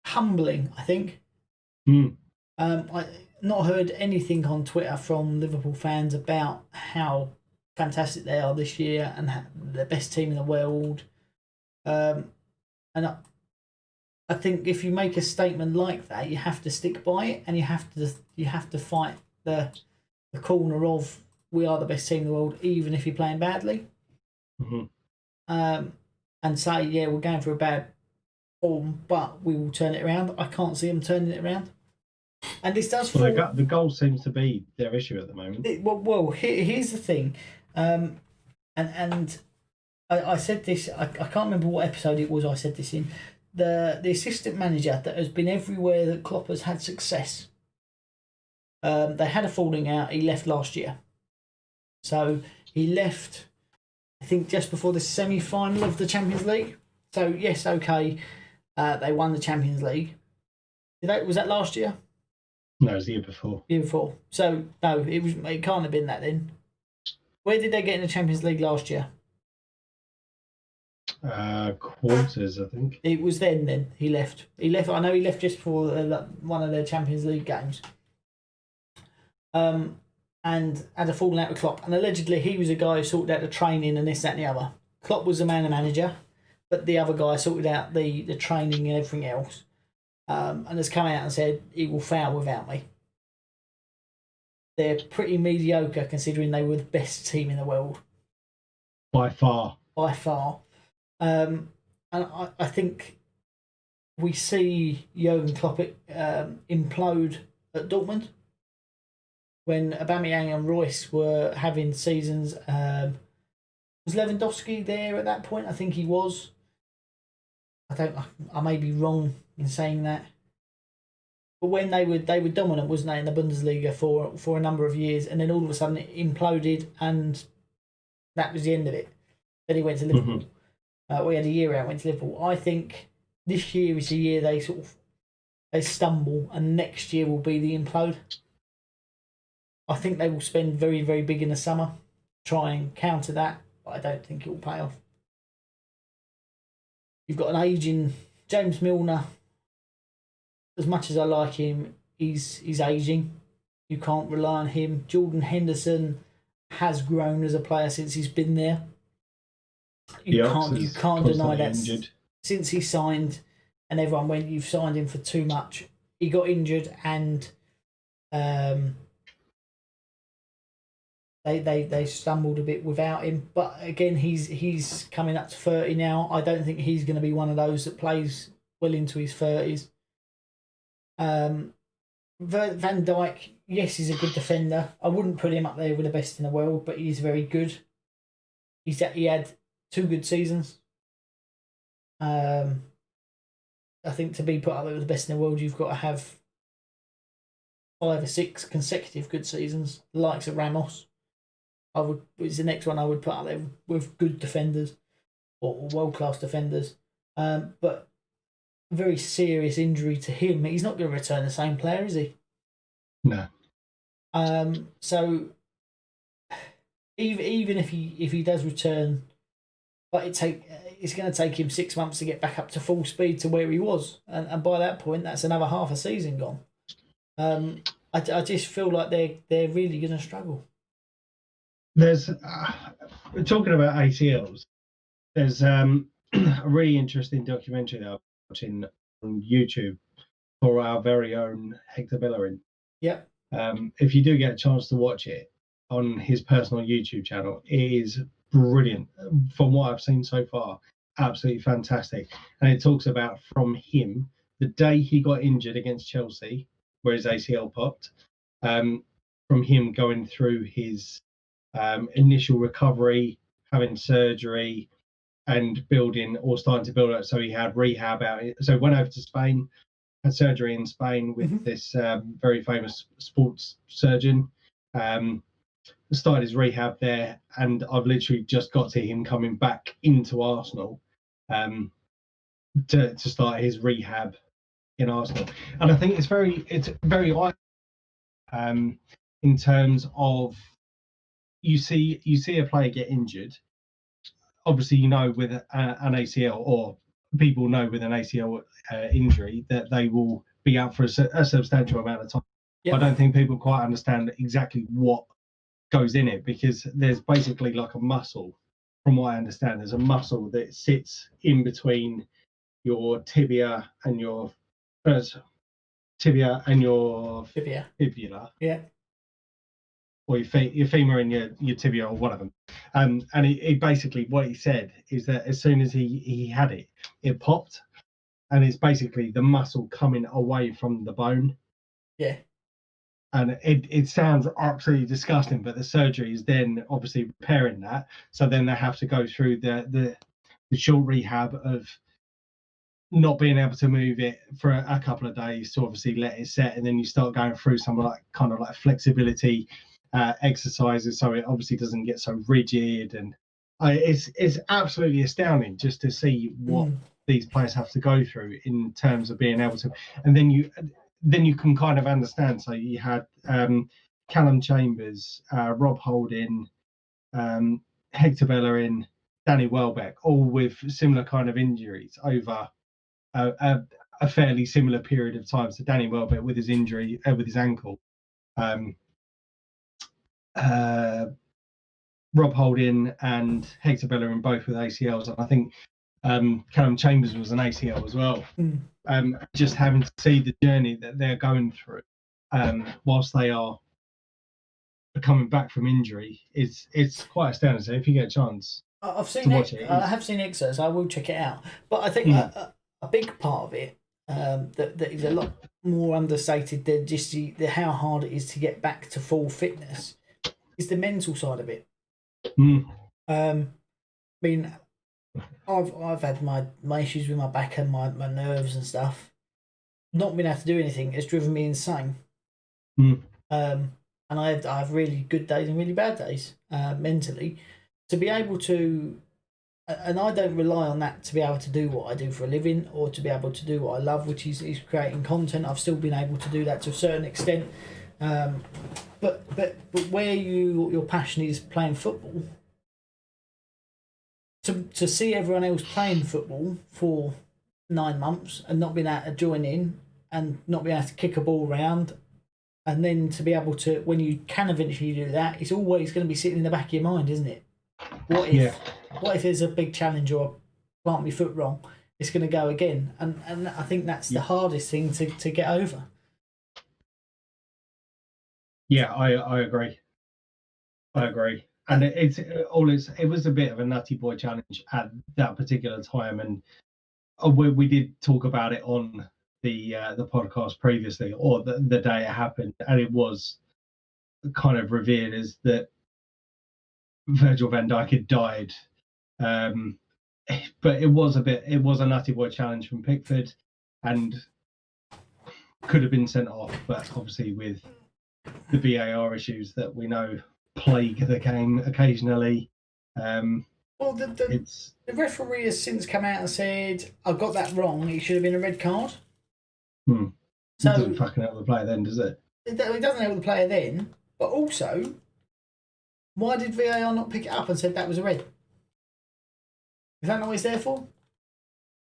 humbling, I think. I not heard anything on Twitter from Liverpool fans about how fantastic they are this year and the best team in the world. And I think if you make a statement like that, you have to stick by it, and you have to fight the corner of we are the best team in the world, even if you're playing badly. And say, yeah, we're going for a bad form, but we will turn it around. I can't see them turning it around. And this does. Well, the goal seems to be their issue at the moment. Here's the thing, and I said this. I can't remember what episode it was. I said this in the assistant manager that has been everywhere that Klopp has had success. They had a falling out. He left last year, so he left, I think, just before the semi-final of the Champions League. So yes, okay, they won the Champions League. Was that last year? No, it was the year before. Year before. So no, it can't have been that then. Where did they get in the Champions League last year? Quarters, I think. It was then he left. I know he left just before one of their Champions League games. And had a falling out with Klopp. And allegedly he was a guy who sorted out the training and this, that and the other. Klopp was the manager, but the other guy sorted out the training and everything else. And has come out and said he will fail without me. They're pretty mediocre considering they were the best team in the world. By far. And I think we see Jurgen Klopp implode at Dortmund when Aubameyang and Royce were having seasons. Was Lewandowski there at that point? I think he was. I may be wrong in saying that. But when they were dominant, wasn't they, in the Bundesliga for a number of years, and then all of a sudden it imploded, and that was the end of it. Then he went to Liverpool. We had a year out, went to Liverpool. I think this year is the year they stumble, and next year will be the implode. I think they will spend very, very big in the summer, try and counter that, but I don't think it will pay off. You've got an aging James Milner. As much as I like him, he's aging. You can't rely on him. Jordan Henderson has grown as a player since he's been there. You can't deny that. Injured. Since he signed, and everyone went, "You've signed him for too much." He got injured, and they stumbled a bit without him. But again, he's coming up to 30 now. I don't think he's going to be one of those that plays well into his 30s. Van Dijk, yes, he's a good defender. I wouldn't put him up there with the best in the world, but he's very good. He had 2 good seasons. I think to be put up there with the best in the world, you've got to have 5 or 6 consecutive good seasons, the likes of Ramos. It's the next one I would put up there with good defenders or world-class defenders. But very serious injury to him. He's not going to return the same player, is he? No. So even if he does return, but it's going to take him 6 months to get back up to full speed to where he was, and by that point, that's another half a season gone. I just feel like they're really going to struggle. There's we're talking about ACLs. There's a really interesting documentary that I'm watching on YouTube for our very own Hector Bellerin. Yep. If you do get a chance to watch it on his personal YouTube channel, it is brilliant. From what I've seen so far, absolutely fantastic. And it talks about from him the day he got injured against Chelsea, where his ACL popped, from him going through his initial recovery, having surgery, and starting to build up. So he had rehab out. So went over to Spain, had surgery in Spain with this very famous sports surgeon. Started his rehab there, and I've literally just got to him coming back into Arsenal to start his rehab in Arsenal. And I think it's very in terms of you see a player get injured. Obviously, with an ACL, or people know with an ACL injury that they will be out for a substantial amount of time. Yep. I don't think people quite understand exactly what goes in it, because there's basically like a muscle. From what I understand, there's a muscle that sits in between your tibia and your fibula. Yeah. Or your femur and your tibia, or one of them. And he basically, what he said is that as soon as he had it, it popped, and it's basically the muscle coming away from the bone. Yeah. And it sounds absolutely disgusting, but the surgery is then obviously repairing that. So then they have to go through the short rehab of not being able to move it for a couple of days to obviously let it set, and then you start going through some kind of flexibility exercises, so it obviously doesn't get so rigid. And it's absolutely astounding just to see what these players have to go through in terms of being able to. And then you can kind of understand. So you had Callum Chambers, Rob Holding, Hector Bellerin, Danny Welbeck, all with similar kind of injuries over a fairly similar period of time. So Danny Welbeck with his injury with his ankle, Rob Holding and Hector Bellerin both with ACLs, and I think Callum Chambers was an ACL as well. Just having to see the journey that they're going through whilst they are coming back from injury, it's quite astounding. So if you get a chance, I've seen it. I have seen excerpts. I will check it out. But I think a big part of it that is a lot more understated than just the how hard it is to get back to full fitness is the mental side of it. I mean, I've had my issues with my back and my nerves and stuff. Not being able to do anything has driven me insane. And I have really good days and really bad days mentally. To be able to, and I don't rely on that to be able to do what I do for a living or to be able to do what I love, which is creating content. I've still been able to do that to a certain extent, but where your passion is playing football, to see everyone else playing football for 9 months and not being able to join in and not being able to kick a ball around, and then to be able to, when you can eventually do that, it's always going to be sitting in the back of your mind, isn't it? What if there's a big challenge or I plant my foot wrong? It's going to go again, and I think that's the hardest thing to get over. Yeah, I agree. And it was a bit of a nutty boy challenge at that particular time, and we did talk about it on the podcast previously, or the day it happened, and it was kind of revered as that Virgil van Dijk had died. But it was a nutty boy challenge from Pickford, and could have been sent off, but obviously with the VAR issues that we know plague the game occasionally. Well, the referee has since come out and said, "I got that wrong. It should have been a red card." So it doesn't fucking help the player then, does it? It doesn't help the player then, but also, why did VAR not pick it up and said that was a red? Is that not what it's there for?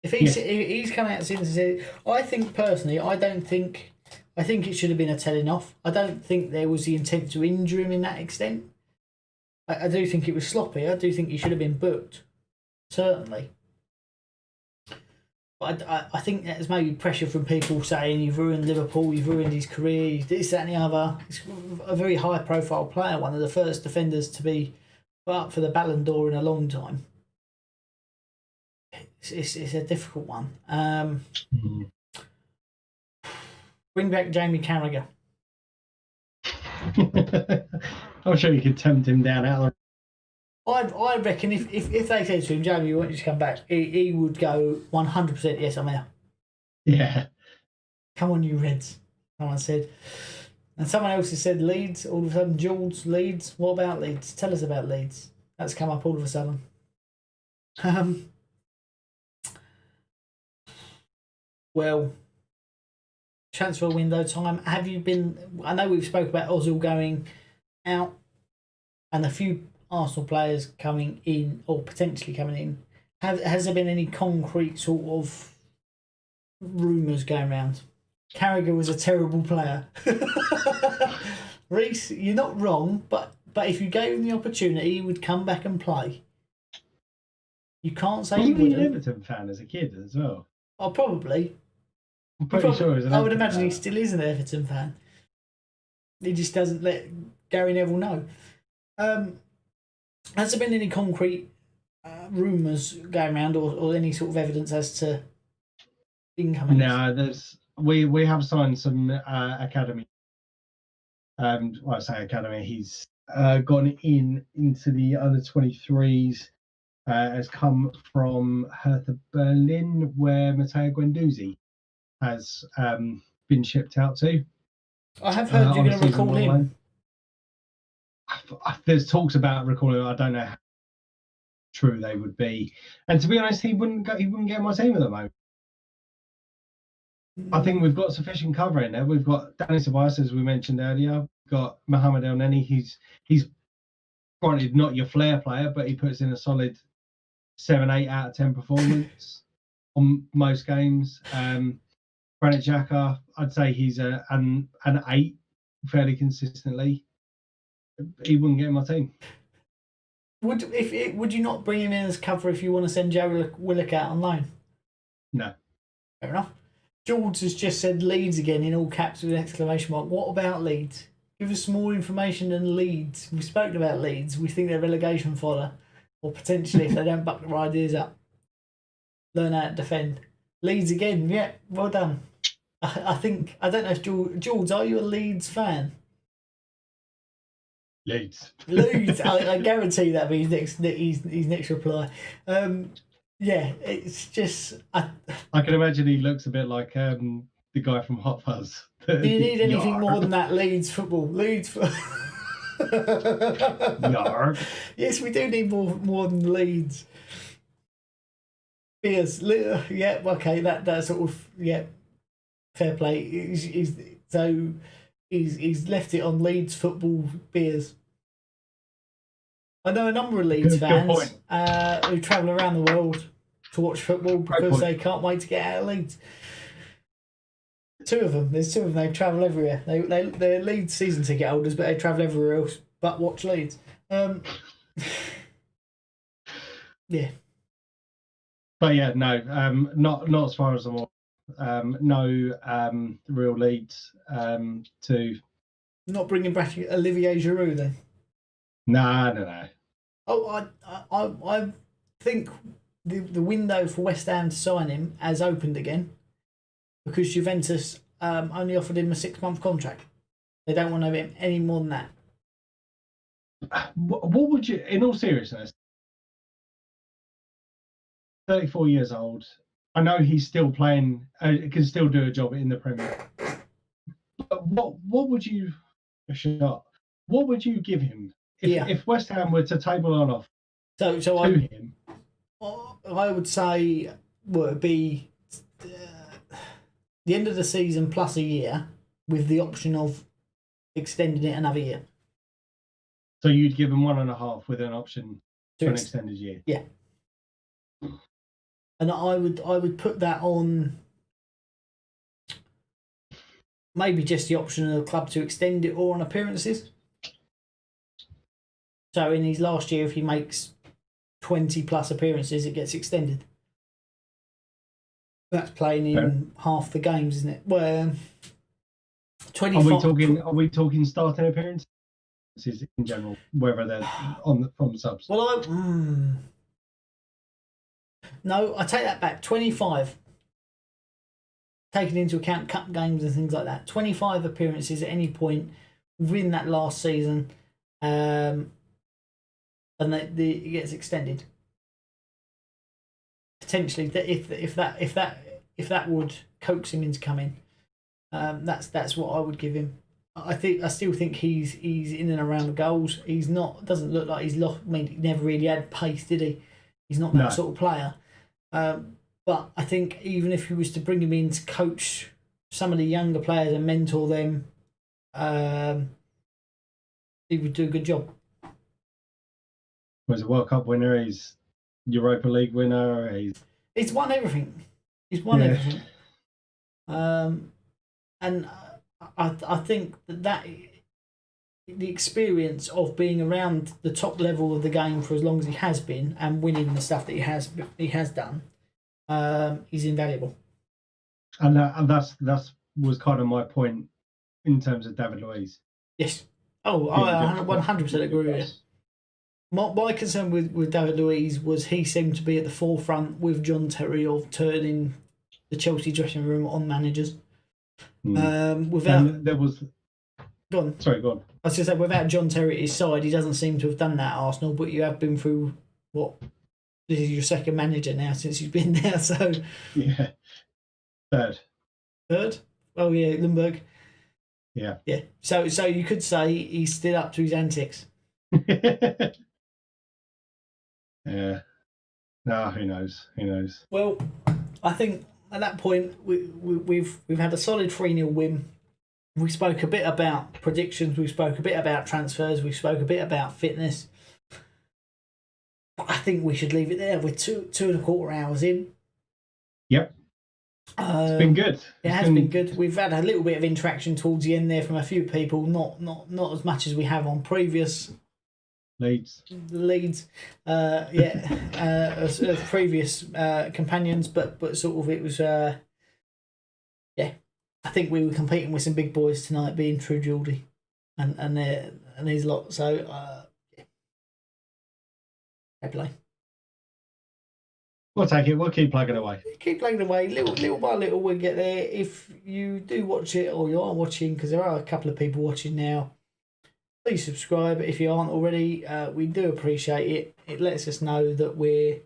If he's come out since and said, I think personally, I think it should have been a telling off. I don't think there was the intent to injure him in that extent. I do think it was sloppy. I do think he should have been booked, certainly. But I think there's maybe pressure from people saying you've ruined Liverpool, you've ruined his career, this, that and the other. He's a very high-profile player, one of the first defenders to be put up for the Ballon d'Or in a long time. It's a difficult one. Bring back Jamie Carragher. I'm sure you could tempt him down out. I reckon if they said to him, Jamie, we want you to come back, he would go 100% yes, I'm here. Yeah. Come on, you Reds, someone said. And someone else has said Leeds, all of a sudden, Jules, Leeds. What about Leeds? Tell us about Leeds. That's come up all of a sudden. Well, transfer window time. Have you been? I know we've spoke about Ozil going out and a few Arsenal players coming in or potentially coming in. Has there been any concrete sort of rumours going around? Carragher was a terrible player. Reece, you're not wrong, but if you gave him the opportunity, he would come back and play. You can't say he wouldn't. He was an Everton fan as a kid as well. Oh, probably. I'm pretty sure he was an I would Everton imagine fan. he still is an Everton fan. He just doesn't let Gary Neville know. Has there been any concrete rumours going around or any sort of evidence as to incoming? No, we have signed some academy. Well, I say academy. He's gone into the under 23s. Has come from Hertha Berlin, where Matteo Guendouzi has been shipped out to. I have heard you're going to recall him. There's talks about recalling. I don't know how true they would be. And to be honest, he wouldn't get my team at the moment. I think we've got sufficient cover in there. We've got Dani Ceballos, as we mentioned earlier. We've got Mohamed El Neni. He's granted not your flair player, but he puts in a solid 7-8 out of 10 performance on most games. Granit Xhaka, I'd say he's an 8 fairly consistently. He wouldn't get in my team. Would you not bring him in as cover if you want to send Joe Willock out on loan? No. Fair enough. George has just said Leeds again in all caps with an exclamation mark. What about Leeds? Give us some more information than Leeds. We've spoken about Leeds. We think they're relegation fodder. Or potentially, if they don't buck their ideas up, learn how to defend. Leeds again, yeah, well done. I don't know if George, are you a Leeds fan? Leeds. I guarantee that'll be his next reply. Yeah, it's just... I can imagine he looks a bit like the guy from Hot Fuzz. Do you need anything more than that Leeds football? Yes, we do need more than Leeds. Beers, yeah, okay, that sort of, yeah, fair play. He's left it on Leeds football beers. I know a number of Leeds fans who travel around the world to watch football because they can't wait to get out of Leeds. There's two of them. They travel everywhere. They're Leeds season ticket holders, but they travel everywhere else but watch Leeds. Yeah. But yeah, no, not as far as I'm aware. No real leads to. Not bringing back Olivier Giroud then. No. Oh, I think the window for West Ham to sign him has opened again because Juventus only offered him a 6-month contract. They don't want to have him any more than that. What would you, in all seriousness, 34 years old, I know he's still playing, can still do a job in the Premier League. But what would you give him if West Ham were to table on off him? I would say would be the end of the season plus a year with the option of extending it another year. So you'd give him 1.5 with an option for an extended year? Yeah. And I would put that on maybe just the option of the club to extend it or on appearances. So in his last year, if he makes 20 plus appearances, it gets extended. That's playing in half the games, isn't it? Well, 25. Are we talking starting appearances in general, whether they're from subs? Well, no, I take that back. 25. Taking into account cup games and things like that. 25 appearances at any point within that last season, and it gets extended. Potentially, if that would coax him into coming, that's what I would give him. I still think he's in and around the goals. Doesn't look like he's lost. I mean, he never really had pace, did he? He's not that sort of player. But I think even if he was to bring him in to coach some of the younger players and mentor them, he would do a good job. He's a World Cup winner. He's Europa League winner. He's won everything. He's won everything. And I think that the experience of being around the top level of the game for as long as he has been and winning the stuff that he has done, is invaluable. And that was kind of my point in terms of David Luiz. Yes. Oh, I 100% agree with you. My concern with David Luiz was he seemed to be at the forefront with John Terry of turning the Chelsea dressing room on managers. There was. Go on. Sorry, go on. I was going to say, without John Terry at his side, he doesn't seem to have done that at Arsenal. But you have been through this is your second manager now since you've been there. So yeah, third. Oh yeah, Lundberg. Yeah. So you could say he's still up to his antics. Yeah. No, who knows? Well, I think at that point we've had a solid 3-0 win. We spoke a bit about predictions. We spoke a bit about transfers. We spoke a bit about fitness. But I think we should leave it there. We're 2.25 hours in. Yep. It's been good. It has been good. We've had a little bit of interaction towards the end there from a few people. Not as much as we have on previous Leeds. As previous companions, but sort of it was. I think we were competing with some big boys tonight, being True Geordie and his lot. So fair play. We'll take it. We'll keep plugging away. Little by little, we'll get there. If you do watch it or you are watching, because there are a couple of people watching now, please subscribe if you aren't already. We do appreciate it. It lets us know that we're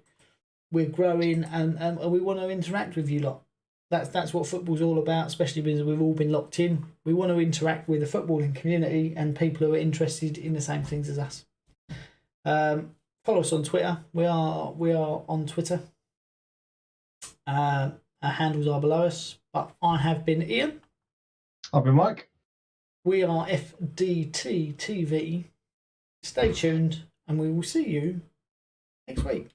growing and we want to interact with you lot. That's what football's all about, especially because we've all been locked in. We want to interact with the footballing community and people who are interested in the same things as us. Follow us on Twitter. We are on Twitter. Our handles are below us. But I have been Ian. I've been Mike. We are FDT-TV. Stay tuned, and we will see you next week.